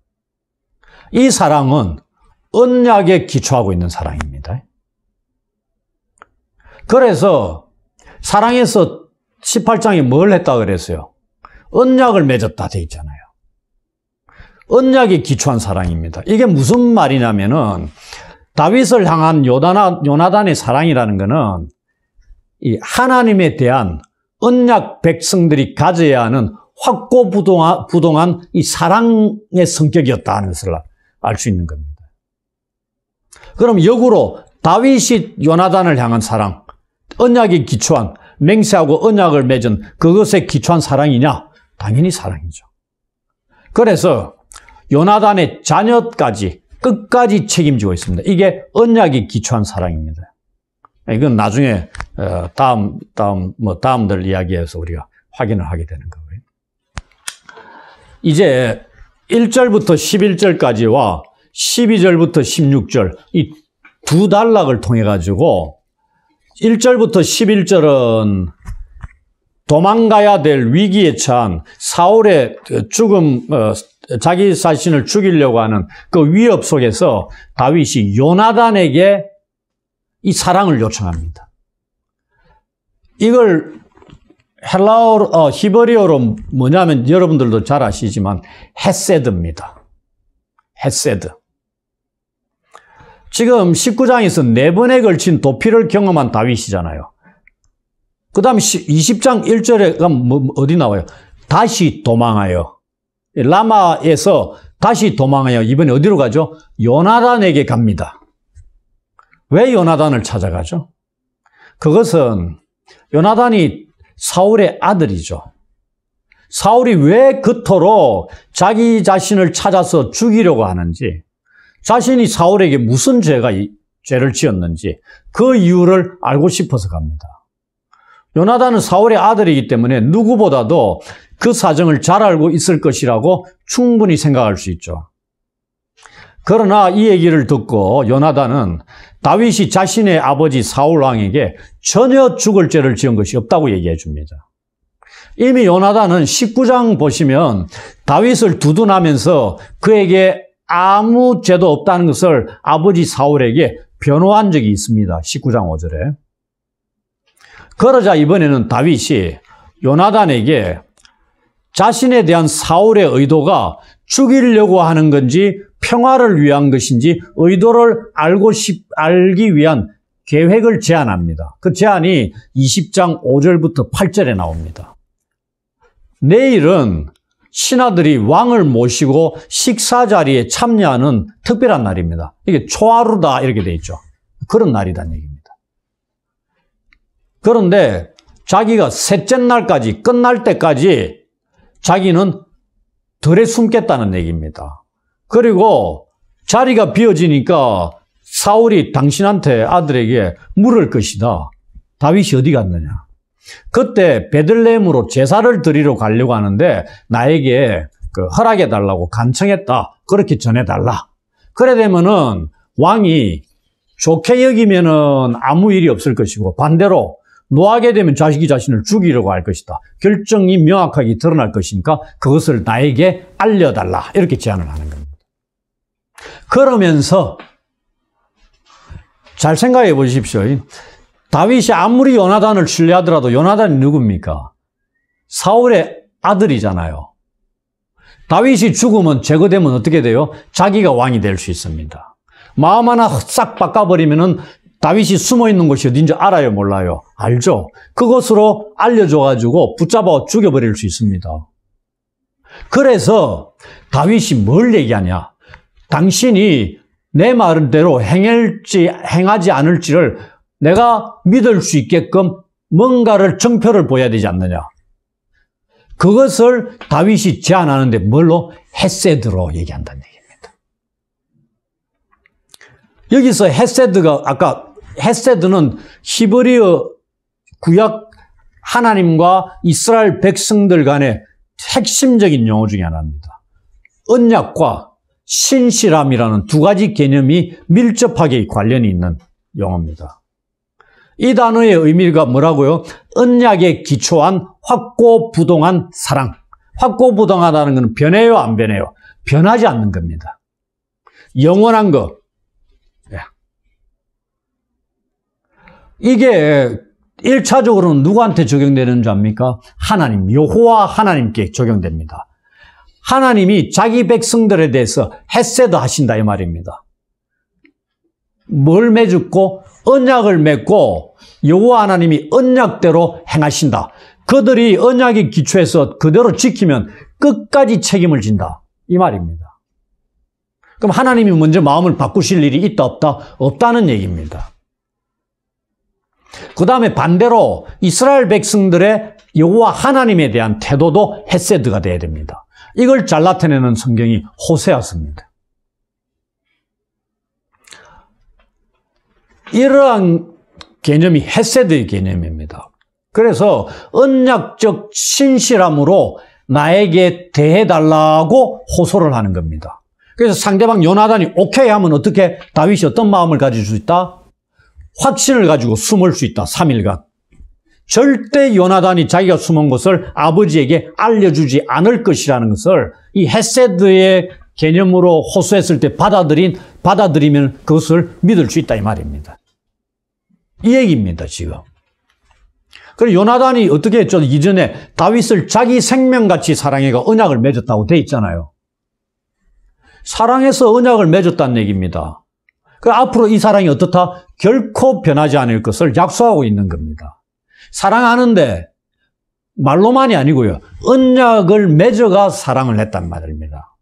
이 사랑은 언약에 기초하고 있는 사랑입니다. 그래서 사랑에서 18장에 뭘 했다 그랬어요? 언약을 맺었다 돼 있잖아요. 언약에 기초한 사랑입니다. 이게 무슨 말이냐면은 다윗을 향한 요나단의 사랑이라는 것은 이 하나님에 대한 언약 백성들이 가져야 하는 확고부동한 이 사랑의 성격이었다는 것을 알 수 있는 겁니다. 그럼 역으로 다윗이 요나단을 향한 사랑, 언약에 기초한 맹세하고 언약을 맺은 그것에 기초한 사랑이냐? 당연히 사랑이죠. 그래서 요나단의 자녀까지 끝까지 책임지고 있습니다. 이게 언약에 기초한 사랑입니다. 이건 나중에 다음들 이야기에서 우리가 확인을 하게 되는 거고요. 이제 1절부터 11절까지와 12절부터 16절 이 두 단락을 통해 가지고 1절부터 11절은 도망가야 될 위기에 처한 사울의 죽음, 자기 자신을 죽이려고 하는 그 위협 속에서 다윗이 요나단에게 이 사랑을 요청합니다. 이걸 히브리어로 뭐냐면 여러분들도 잘 아시지만 헤세드입니다. 헤세드. 지금 19장에서 4번에 걸친 도피를 경험한 다윗이잖아요. 그 다음에 20장 1절에 가면 어디 나와요? 다시 도망하여. 라마에서 다시 도망하여 이번에 어디로 가죠? 요나단에게 갑니다. 왜 요나단을 찾아가죠? 그것은 요나단이 사울의 아들이죠. 사울이 왜 그토록 자기 자신을 찾아서 죽이려고 하는지, 자신이 사울에게 무슨 죄를 지었는지 그 이유를 알고 싶어서 갑니다. 요나단은 사울의 아들이기 때문에 누구보다도 그 사정을 잘 알고 있을 것이라고 충분히 생각할 수 있죠. 그러나 이 얘기를 듣고 요나단은 다윗이 자신의 아버지 사울 왕에게 전혀 죽을 죄를 지은 것이 없다고 얘기해 줍니다. 이미 요나단은 19장 보시면 다윗을 두둔하면서 그에게 아무 죄도 없다는 것을 아버지 사울에게 변호한 적이 있습니다. 19장 5절에. 그러자 이번에는 다윗이 요나단에게 자신에 대한 사울의 의도가 죽이려고 하는 건지 평화를 위한 것인지 의도를 알기 위한 계획을 제안합니다. 그 제안이 20장 5절부터 8절에 나옵니다. 내일은 신하들이 왕을 모시고 식사 자리에 참여하는 특별한 날입니다. 이게 초하루다 이렇게 돼 있죠. 그런 날이란 얘기입니다. 그런데 자기가 셋째 날까지 끝날 때까지 자기는 덜에 숨겠다는 얘기입니다. 그리고 자리가 비어지니까 사울이 당신한테 아들에게 물을 것이다. 다윗이 어디 갔느냐? 그때 베들레헴으로 제사를 드리러 가려고 하는데 나에게 허락해달라고 간청했다. 그렇게 전해달라. 그래 되면은 왕이 좋게 여기면은 아무 일이 없을 것이고 반대로 노하게 되면 자식이 자신을 죽이려고 할 것이다. 결정이 명확하게 드러날 것이니까 그것을 나에게 알려달라. 이렇게 제안을 하는 겁니다. 그러면서 잘 생각해 보십시오. 다윗이 아무리 요나단을 신뢰하더라도 요나단이 누굽니까? 사울의 아들이잖아요. 다윗이 죽으면 제거되면 어떻게 돼요? 자기가 왕이 될 수 있습니다. 마음 하나 싹 바꿔버리면은 다윗이 숨어있는 곳이 어딘지 알아요? 몰라요? 알죠? 그것으로 알려줘가지고 붙잡아 죽여버릴 수 있습니다. 그래서 다윗이 뭘 얘기하냐? 당신이 내 말대로 행하지 않을지를 내가 믿을 수 있게끔 뭔가를 증표를 보여야 되지 않느냐? 그것을 다윗이 제안하는데 뭘로? 헤세드로 얘기한다는 얘기입니다. 여기서 헤세드가 아까 헤세드는 히브리어 구약 하나님과 이스라엘 백성들 간의 핵심적인 용어 중에 하나입니다. 언약과 신실함이라는 두 가지 개념이 밀접하게 관련이 있는 용어입니다. 이 단어의 의미가 뭐라고요? 언약에 기초한 확고부동한 사랑. 확고부동하다는 것은 변해요, 안 변해요? 변하지 않는 겁니다. 영원한 거. 이게 1차적으로는 누구한테 적용되는 줄 압니까? 하나님, 여호와 하나님께 적용됩니다. 하나님이 자기 백성들에 대해서 헤세드 하신다 이 말입니다. 뭘 맺었고? 언약을 맺고 여호와 하나님이 언약대로 행하신다. 그들이 언약의 기초에서 그대로 지키면 끝까지 책임을 진다. 이 말입니다. 그럼 하나님이 먼저 마음을 바꾸실 일이 있다 없다? 없다는 얘기입니다. 그 다음에 반대로 이스라엘 백성들의 여호와 하나님에 대한 태도도 헤세드가 돼야 됩니다. 이걸 잘 나타내는 성경이 호세아서입니다. 이러한 개념이 헤세드의 개념입니다. 그래서 언약적 신실함으로 나에게 대해달라고 호소를 하는 겁니다. 그래서 상대방 요나단이 오케이 하면 어떻게 다윗이 어떤 마음을 가질 수 있다? 확신을 가지고 숨을 수 있다. 3일간. 절대 요나단이 자기가 숨은 것을 아버지에게 알려주지 않을 것이라는 것을 이 헤세드의 개념으로 호소했을 때 받아들이면 그것을 믿을 수 있다 이 말입니다. 이 얘기입니다, 지금. 그리고 요나단이 어떻게 했죠? 이전에 다윗을 자기 생명같이 사랑해가 언약을 맺었다고 돼 있잖아요. 사랑해서 언약을 맺었다는 얘기입니다. 그 앞으로 이 사랑이 어떻다? 결코 변하지 않을 것을 약속하고 있는 겁니다. 사랑하는데 말로만이 아니고요. 언약을 맺어가 사랑을 했단 말입니다.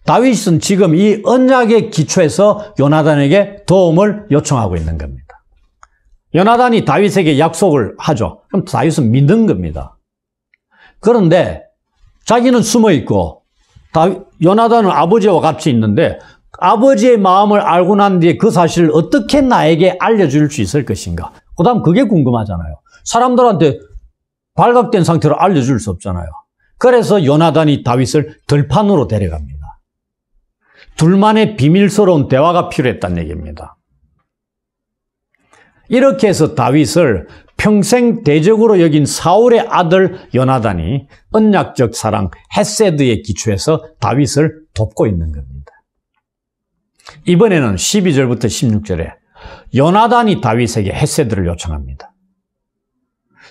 다윗은 지금 이 언약의 기초에서 요나단에게 도움을 요청하고 있는 겁니다. 요나단이 다윗에게 약속을 하죠. 그럼 다윗은 믿는 겁니다. 그런데 자기는 숨어 있고 요나단은 아버지와 같이 있는데 아버지의 마음을 알고 난 뒤에 그 사실을 어떻게 나에게 알려줄 수 있을 것인가? 그 다음 그게 궁금하잖아요. 사람들한테 발각된 상태로 알려줄 수 없잖아요. 그래서 요나단이 다윗을 들판으로 데려갑니다. 둘만의 비밀스러운 대화가 필요했다는 얘기입니다. 이렇게 해서 다윗을 평생 대적으로 여긴 사울의 아들 요나단이 언약적 사랑 헤세드의 기초에서 다윗을 돕고 있는 겁니다. 이번에는 12절부터 16절에 요나단이 다윗에게 헤세드를 요청합니다.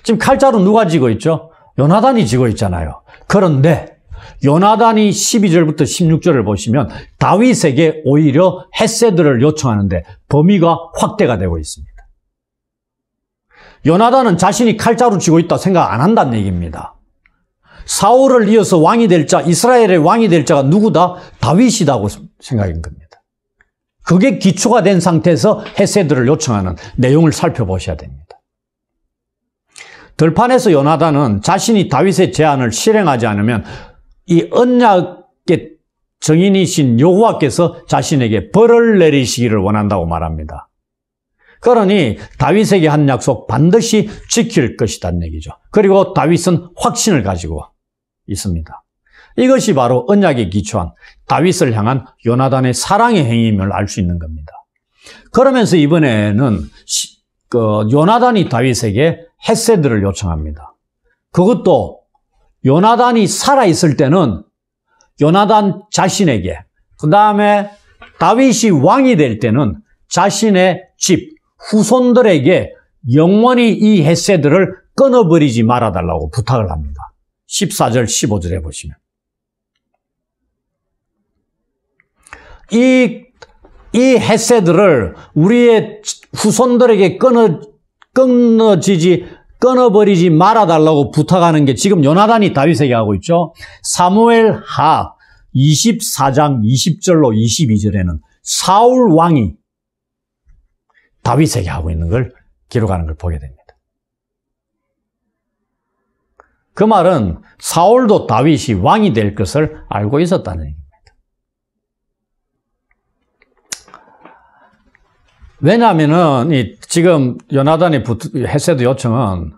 지금 칼자루 누가 쥐고 있죠? 요나단이 쥐고 있잖아요. 그런데 요나단이 12절부터 16절을 보시면 다윗에게 오히려 헤세드를 요청하는데 범위가 확대가 되고 있습니다. 요나단은 자신이 칼자루 쥐고 있다 생각 안 한다는 얘기입니다. 사울을 이어서 왕이 될 자, 이스라엘의 왕이 될 자가 누구다? 다윗이라고 생각인 겁니다. 그게 기초가 된 상태에서 헤세드를 요청하는 내용을 살펴보셔야 됩니다. 들판에서 요나단은 자신이 다윗의 제안을 실행하지 않으면 이 언약의 정인이신 여호와께서 자신에게 벌을 내리시기를 원한다고 말합니다. 그러니 다윗에게 한 약속 반드시 지킬 것이라는 얘기죠. 그리고 다윗은 확신을 가지고 있습니다. 이것이 바로 언약에 기초한 다윗을 향한 요나단의 사랑의 행위임을 알 수 있는 겁니다. 그러면서 이번에는 요나단이 다윗에게 헤세드를 요청합니다. 그것도 요나단이 살아있을 때는 요나단 자신에게, 그 다음에 다윗이 왕이 될 때는 자신의 집, 후손들에게 영원히 이 헤세드를 끊어버리지 말아달라고 부탁을 합니다. 14절, 15절에 보시면. 이 헤세드를 우리의 후손들에게 끊어버리지 말아달라고 부탁하는 게 지금 요나단이 다윗에게 하고 있죠. 사무엘 하 24장 20절로 22절에는 사울 왕이 다윗에게 하고 있는 걸 기록하는 걸 보게 됩니다. 그 말은 사울도 다윗이 왕이 될 것을 알고 있었다는 얘기입니다. 왜냐하면은 지금 요나단의 헤세드 요청은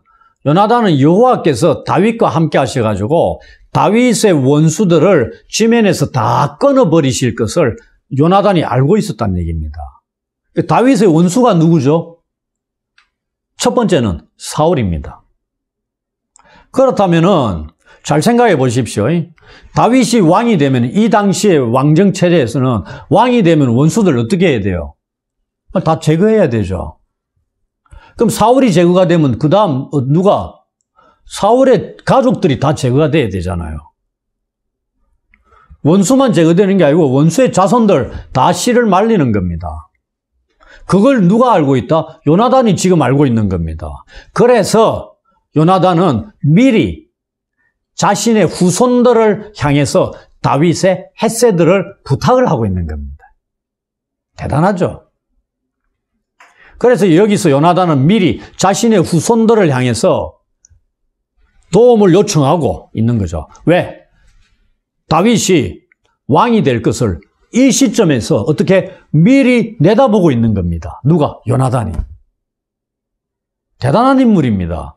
요나단은 여호와께서 다윗과 함께 하셔가지고 다윗의 원수들을 지면에서 다 끊어버리실 것을 요나단이 알고 있었다는 얘기입니다. 다윗의 원수가 누구죠? 첫 번째는 사울입니다. 그렇다면은 잘 생각해 보십시오. 다윗이 왕이 되면 이 당시의 왕정 체제에서는 왕이 되면 원수들 어떻게 해야 돼요? 다 제거해야 되죠. 그럼 사울이 제거가 되면 그 다음 누가? 사울의 가족들이 다 제거가 돼야 되잖아요. 원수만 제거되는 게 아니고 원수의 자손들 다 씨를 말리는 겁니다. 그걸 누가 알고 있다? 요나단이 지금 알고 있는 겁니다. 그래서 요나단은 미리 자신의 후손들을 향해서 다윗의 헤세드를 부탁을 하고 있는 겁니다. 대단하죠? 그래서 여기서 요나단은 미리 자신의 후손들을 향해서 도움을 요청하고 있는 거죠. 왜? 다윗이 왕이 될 것을 이 시점에서 어떻게 미리 내다보고 있는 겁니다. 누가? 요나단이. 대단한 인물입니다.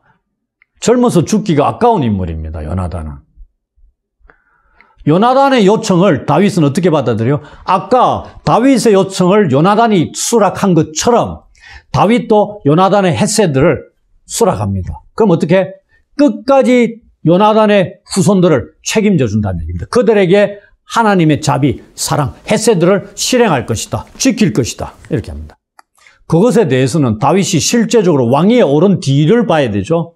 젊어서 죽기가 아까운 인물입니다. 요나단은. 요나단의 요청을 다윗은 어떻게 받아들여요? 아까 다윗의 요청을 요나단이 수락한 것처럼 다윗도 요나단의 헤세드를 수락합니다. 그럼 어떻게? 끝까지 요나단의 후손들을 책임져 준다는 얘기입니다. 그들에게 하나님의 자비, 사랑, 헤세드를 실행할 것이다. 지킬 것이다. 이렇게 합니다. 그것에 대해서는 다윗이 실제적으로 왕위에 오른 뒤를 봐야 되죠.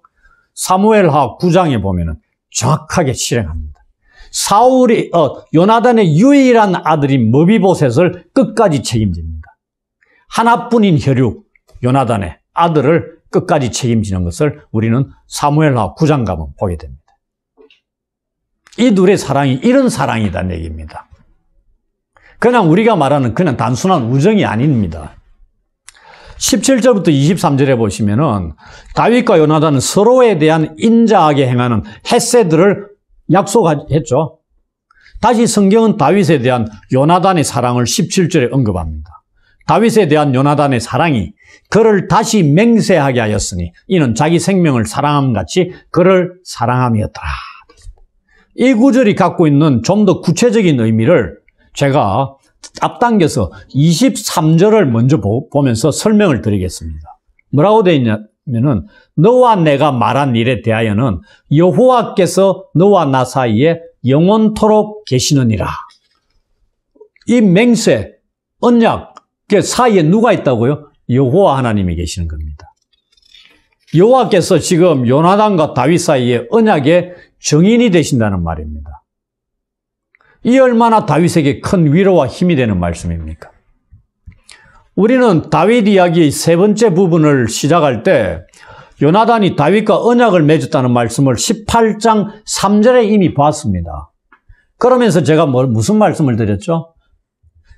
사무엘하 9장에 보면은 정확하게 실행합니다. 요나단의 유일한 아들인 머비보셋을 끝까지 책임집니다. 하나뿐인 혈육, 요나단의 아들을 끝까지 책임지는 것을 우리는 사무엘하 9장 가면 보게 됩니다. 이 둘의 사랑이 이런 사랑이라는 얘기입니다. 그냥 우리가 말하는 그냥 단순한 우정이 아닙니다. 17절부터 23절에 보시면은 다윗과 요나단은 서로에 대한 인자하게 행하는 헤세드를 약속했죠. 다시 성경은 다윗에 대한 요나단의 사랑을 17절에 언급합니다. 다윗에 대한 요나단의 사랑이 그를 다시 맹세하게 하였으니 이는 자기 생명을 사랑함 같이 그를 사랑함이었더라. 이 구절이 갖고 있는 좀 더 구체적인 의미를 제가 앞당겨서 23절을 먼저 보면서 설명을 드리겠습니다. 뭐라고 되어 있냐면은 너와 내가 말한 일에 대하여는 여호와께서 너와 나 사이에 영원토록 계시느니라. 이 맹세, 언약, 그 사이에 누가 있다고요? 여호와 하나님이 계시는 겁니다. 여호와께서 지금 요나단과 다윗 사이에 언약의 정인이 되신다는 말입니다. 이 얼마나 다윗에게 큰 위로와 힘이 되는 말씀입니까? 우리는 다윗 이야기의 세 번째 부분을 시작할 때 요나단이 다윗과 언약을 맺었다는 말씀을 18장 3절에 이미 봤습니다. 그러면서 제가 무슨 말씀을 드렸죠?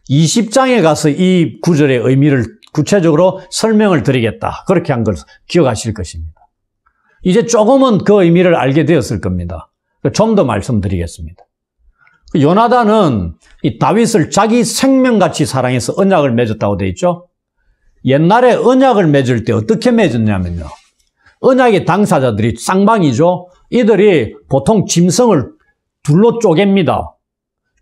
20장에 가서 이 구절의 의미를 구체적으로 설명을 드리겠다. 그렇게 한 걸 기억하실 것입니다. 이제 조금은 그 의미를 알게 되었을 겁니다. 좀 더 말씀드리겠습니다. 요나단은 이 다윗을 자기 생명같이 사랑해서 언약을 맺었다고 되어 있죠. 옛날에 언약을 맺을 때 어떻게 맺었냐면요. 언약의 당사자들이 쌍방이죠. 이들이 보통 짐승을 둘로 쪼갭니다.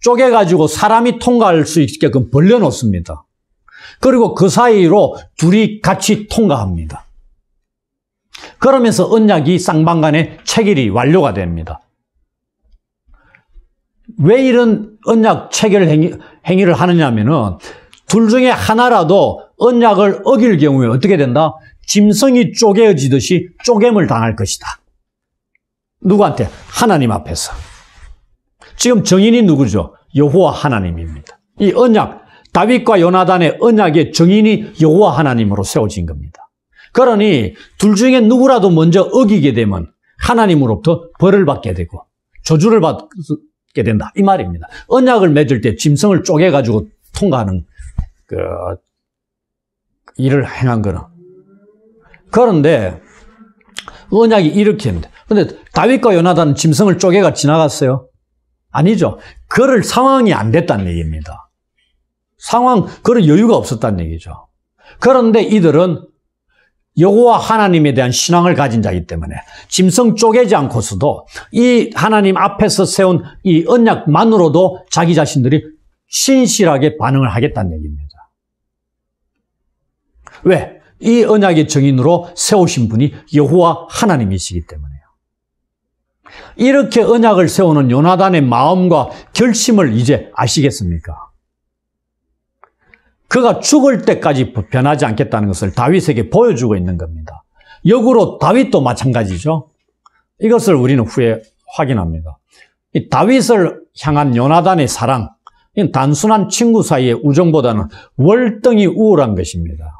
쪼개가지고 사람이 통과할 수 있게끔 벌려놓습니다. 그리고 그 사이로 둘이 같이 통과합니다. 그러면서 언약이 쌍방간에 체결이 완료가 됩니다. 왜 이런 언약 체결 행위를 하느냐면은 둘 중에 하나라도 언약을 어길 경우에 어떻게 된다? 짐승이 쪼개어지듯이 쪼갰을 당할 것이다. 누구한테? 하나님 앞에서. 지금 정인이 누구죠? 여호와 하나님입니다. 이 언약, 다윗과 요나단의 언약의 정인이 여호와 하나님으로 세워진 겁니다. 그러니 둘 중에 누구라도 먼저 어기게 되면 하나님으로부터 벌을 받게 되고 저주를 받게 된다. 이 말입니다. 언약을 맺을 때 짐승을 쪼개가지고 통과하는 일을 행한 거는. 그런데 언약이 이렇게 했는데, 근데 다윗과 요나단은 짐승을 쪼개가 지나갔어요? 아니죠. 그럴 상황이 안 됐다는 얘기입니다. 그럴 여유가 없었다는 얘기죠. 그런데 이들은 여호와 하나님에 대한 신앙을 가진 자이기 때문에 짐승 쪼개지 않고서도 이 하나님 앞에서 세운 이 언약만으로도 자기 자신들이 신실하게 반응을 하겠다는 얘기입니다. 왜? 이 언약의 정인으로 세우신 분이 여호와 하나님이시기 때문에요. 이렇게 언약을 세우는 요나단의 마음과 결심을 이제 아시겠습니까? 그가 죽을 때까지 변하지 않겠다는 것을 다윗에게 보여주고 있는 겁니다. 역으로 다윗도 마찬가지죠. 이것을 우리는 후에 확인합니다. 이 다윗을 향한 요나단의 사랑, 단순한 친구 사이의 우정보다는 월등히 우월한 것입니다.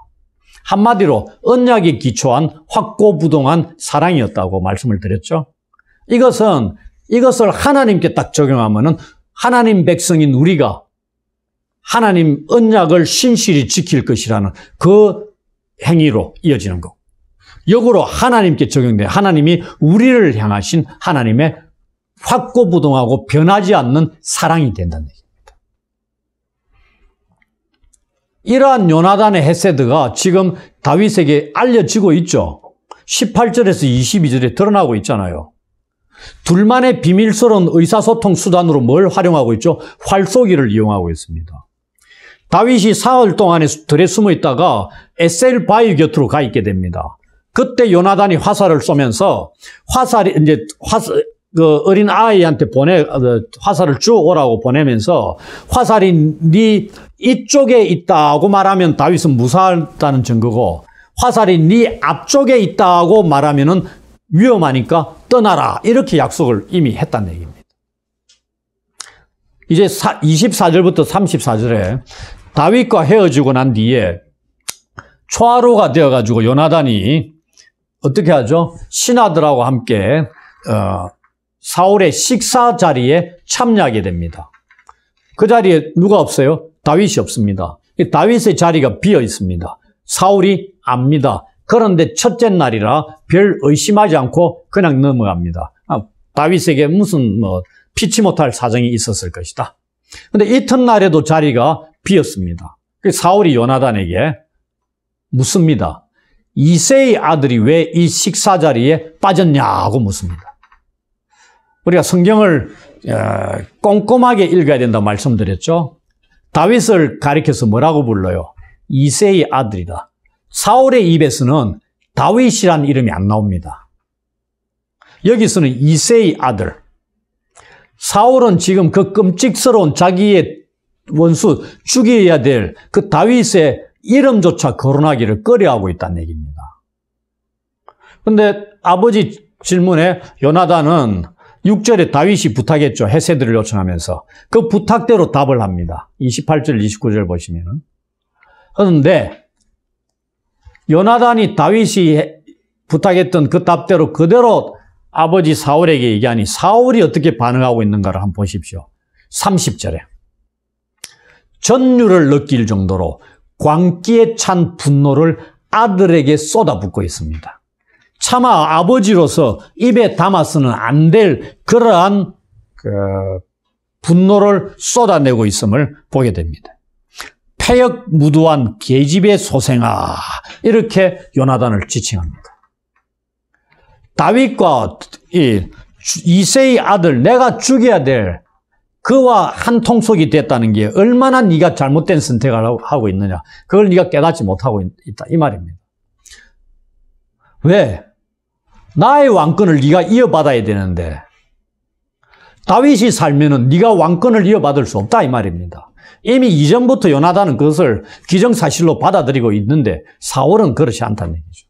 한마디로 언약에 기초한 확고부동한 사랑이었다고 말씀을 드렸죠. 이것을 하나님께 딱 적용하면은 하나님 백성인 우리가 하나님 언약을 신실히 지킬 것이라는 그 행위로 이어지는 거. 역으로 하나님께 적용돼 하나님이 우리를 향하신 하나님의 확고부동하고 변하지 않는 사랑이 된다는 얘기입니다. 이러한 요나단의 헤세드가 지금 다윗에게 알려지고 있죠. 18절에서 22절에 드러나고 있잖아요. 둘만의 비밀스러운 의사소통 수단으로 뭘 활용하고 있죠? 활쏘기를 이용하고 있습니다. 다윗이 사흘 동안에 들에 숨어 있다가 에셀 바위 곁으로 가 있게 됩니다. 그때 요나단이 화살을 쏘면서 그 어린 아이한테 화살을 쭉 오라고 보내면서 화살이 네 이쪽에 있다고 말하면 다윗은 무사하다는 증거고 화살이 네 앞쪽에 있다고 말하면은 위험하니까 떠나라. 이렇게 약속을 이미 했다는 얘기입니다. 이제 24절부터 34절에 다윗과 헤어지고 난 뒤에 초하루가 되어가지고 요나단이 어떻게 하죠? 신하들하고 함께 사울의 식사 자리에 참여하게 됩니다. 그 자리에 누가 없어요? 다윗이 없습니다. 다윗의 자리가 비어 있습니다. 사울이 압니다. 그런데 첫째 날이라 별 의심하지 않고 그냥 넘어갑니다. 다윗에게 무슨 피치 못할 사정이 있었을 것이다. 그런데 이튿날에도 자리가 비었습니다. 사울이 요나단에게 묻습니다. 이새의 아들이 왜 이 식사 자리에 빠졌냐고 묻습니다. 우리가 성경을 꼼꼼하게 읽어야 된다고 말씀드렸죠. 다윗을 가리켜서 뭐라고 불러요? 이새의 아들이다. 사울의 입에서는 다윗이란 이름이 안 나옵니다. 여기서는 이새의 아들. 사울은 지금 그 끔찍스러운 자기의 원수 죽여야 될 그 다윗의 이름조차 거론하기를 꺼려하고 있다는 얘기입니다. 그런데 아버지 질문에 요나단은 6절에 다윗이 부탁했죠. 헤세드를 요청하면서 그 부탁대로 답을 합니다. 28절, 29절 보시면은. 그런데 요나단이 다윗이 부탁했던 그 답대로 그대로 아버지 사울에게 얘기하니 사울이 어떻게 반응하고 있는가를 한번 보십시오. 30절에 전율을 느낄 정도로 광기에 찬 분노를 아들에게 쏟아붓고 있습니다. 차마 아버지로서 입에 담아서는 안 될 그러한 분노를 쏟아내고 있음을 보게 됩니다. 패역 무도한 계집의 소생아, 이렇게 요나단을 지칭합니다. 다윗과 이새의 아들, 내가 죽여야 될 그와 한 통속이 됐다는 게 얼마나 네가 잘못된 선택을 하고 있느냐, 그걸 네가 깨닫지 못하고 있다, 이 말입니다. 왜? 나의 왕권을 네가 이어받아야 되는데 다윗이 살면은 네가 왕권을 이어받을 수 없다 이 말입니다. 이미 이전부터 요나단은 그것을 기정사실로 받아들이고 있는데 사울은 그렇지 않다는 얘기죠.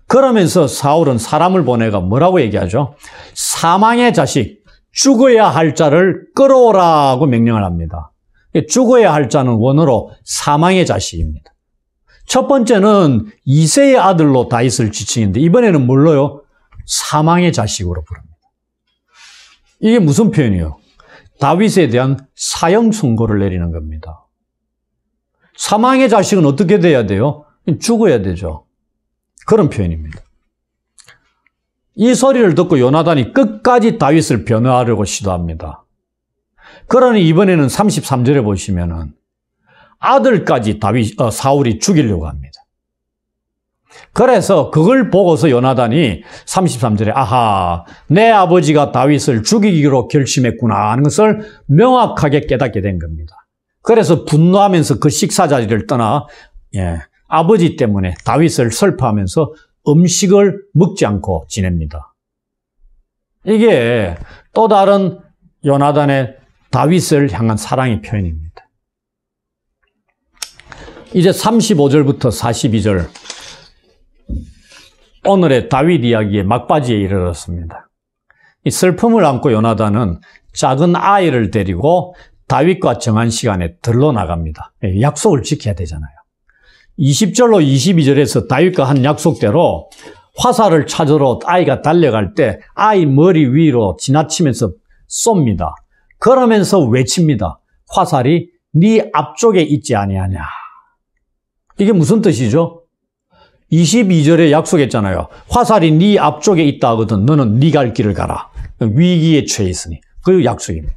그러면서 사울은 사람을 보내가 뭐라고 얘기하죠? 사망의 자식, 죽어야 할 자를 끌어오라고 명령을 합니다. 죽어야 할 자는 원어로 사망의 자식입니다. 첫 번째는 이새의 아들로 다윗을 지칭했는데 이번에는 뭘로요? 사망의 자식으로 부릅니다. 이게 무슨 표현이에요? 다윗에 대한 사형 선고를 내리는 겁니다. 사망의 자식은 어떻게 돼야 돼요? 죽어야 되죠. 그런 표현입니다. 이 소리를 듣고 요나단이 끝까지 다윗을 변호하려고 시도합니다. 그러니 이번에는 33절에 보시면은 아들까지 사울이 죽이려고 합니다. 그래서 그걸 보고서 요나단이 33절에 아하, 내 아버지가 다윗을 죽이기로 결심했구나 하는 것을 명확하게 깨닫게 된 겁니다. 그래서 분노하면서 그 식사 자리를 떠나 아버지 때문에 다윗을 슬퍼하면서 음식을 먹지 않고 지냅니다. 이게 또 다른 요나단의 다윗을 향한 사랑의 표현입니다. 이제 35절부터 42절 오늘의 다윗 이야기의 막바지에 이르렀습니다. 이 슬픔을 안고 요나단은 작은 아이를 데리고 다윗과 정한 시간에 들러 나갑니다. 약속을 지켜야 되잖아요. 20절로 22절에서 다윗과 한 약속대로 화살을 찾으러 아이가 달려갈 때 아이 머리 위로 지나치면서 쏩니다. 그러면서 외칩니다. 화살이 네 앞쪽에 있지 아니하냐. 이게 무슨 뜻이죠? 22절에 약속했잖아요. 화살이 네 앞쪽에 있다 하거든 너는 네 갈 길을 가라. 위기에 처해 있으니. 그 약속입니다.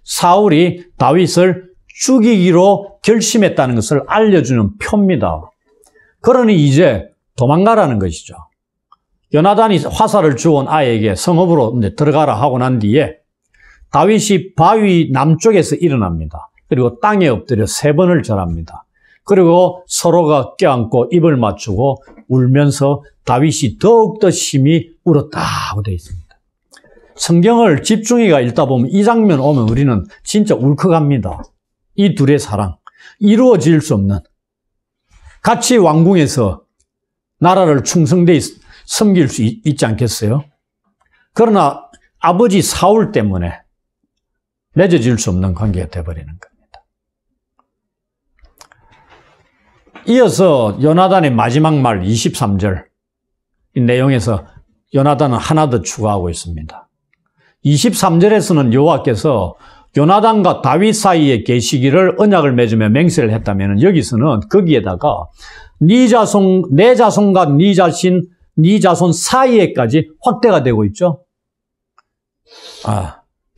사울이 다윗을 죽이기로 결심했다는 것을 알려주는 표입니다. 그러니 이제 도망가라는 것이죠. 요나단이 화살을 주온 아이에게 성읍으로 이제 들어가라 하고 난 뒤에 다윗이 바위 남쪽에서 일어납니다. 그리고 땅에 엎드려 3번을 절합니다. 그리고 서로가 껴안고 입을 맞추고 울면서 다윗이 더욱더 심히 울었다고 되어 있습니다. 성경을 집중해가 읽다 보면 이 장면 오면 우리는 진짜 울컥합니다. 이 둘의 사랑, 이루어질 수 없는, 같이 왕궁에서 나라를 충성되이 섬길 수 있지 않겠어요? 그러나 아버지 사울 때문에 맺어질 수 없는 관계가 되어버리는 겁니다. 이어서 요나단의 마지막 말 23절 이 내용에서 요나단은 하나 더 추가하고 있습니다. 23절에서는 여호와께서 요나단과 다윗 사이에 계시기를 언약을 맺으며 맹세를 했다면 여기서는 거기에다가 네 자손과 네 자손 사이에까지 확대가 되고 있죠.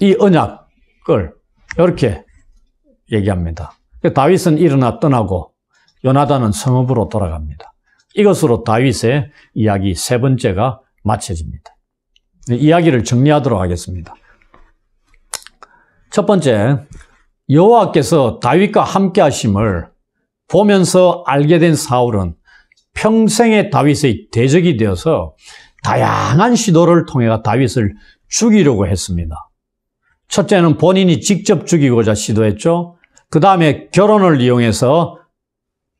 이 언약을 이렇게 얘기합니다. 다윗은 일어나 떠나고 요나단은 성읍으로 돌아갑니다. 이것으로 다윗의 이야기 3번째가 마쳐집니다. 이야기를 정리하도록 하겠습니다. 첫 번째, 여호와께서 다윗과 함께 하심을 보면서 알게 된 사울은 평생의 다윗의 대적이 되어서 다양한 시도를 통해 다윗을 죽이려고 했습니다. 첫째는 본인이 직접 죽이고자 시도했죠. 그 다음에 결혼을 이용해서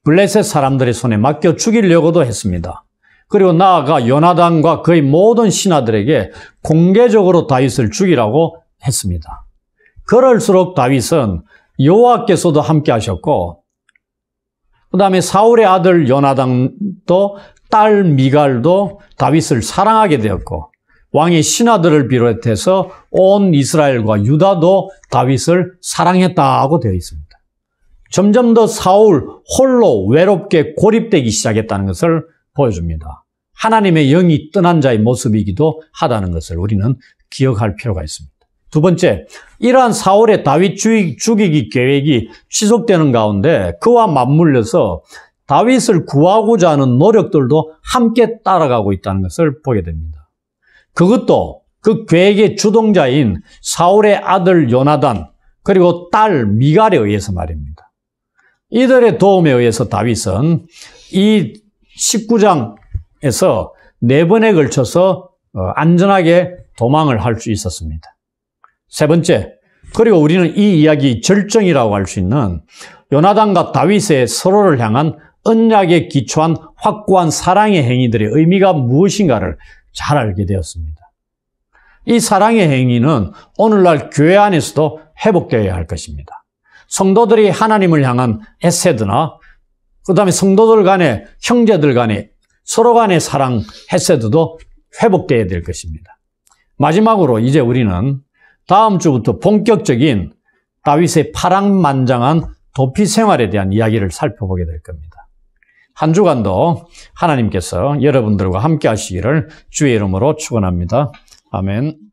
블레셋 사람들의 손에 맡겨 죽이려고도 했습니다. 그리고 나아가 요나단과 그의 모든 신하들에게 공개적으로 다윗을 죽이라고 했습니다. 그럴수록 다윗은 여호와께서도 함께 하셨고 그 다음에 사울의 아들 요나단도 딸 미갈도 다윗을 사랑하게 되었고 왕의 신하들을 비롯해서 온 이스라엘과 유다도 다윗을 사랑했다고 되어 있습니다. 점점 더 사울 홀로 외롭게 고립되기 시작했다는 것을 보여줍니다. 하나님의 영이 떠난 자의 모습이기도 하다는 것을 우리는 기억할 필요가 있습니다. 두 번째, 이러한 사울의 다윗 죽이기 계획이 지속되는 가운데 그와 맞물려서 다윗을 구하고자 하는 노력들도 함께 따라가고 있다는 것을 보게 됩니다. 그것도 그 계획의 주동자인 사울의 아들 요나단 그리고 딸 미갈에 의해서 말입니다. 이들의 도움에 의해서 다윗은 이 19장에서 4번에 걸쳐서 안전하게 도망을 할 수 있었습니다. 세 번째, 그리고 우리는 이 이야기 절정이라고 할 수 있는 요나단과 다윗의 서로를 향한 언약에 기초한 확고한 사랑의 행위들의 의미가 무엇인가를 잘 알게 되었습니다. 이 사랑의 행위는 오늘날 교회 안에서도 회복되어야 할 것입니다. 성도들이 하나님을 향한 에세드나 그 다음에 성도들 간의 형제들 간의 서로 간의 사랑 에세드도 회복되어야 될 것입니다. 마지막으로 이제 우리는 다음 주부터 본격적인 다윗의 파란만장한 도피 생활에 대한 이야기를 살펴보게 될 겁니다. 한 주간도 하나님께서 여러분들과 함께 하시기를 주의 이름으로 축원합니다. 아멘.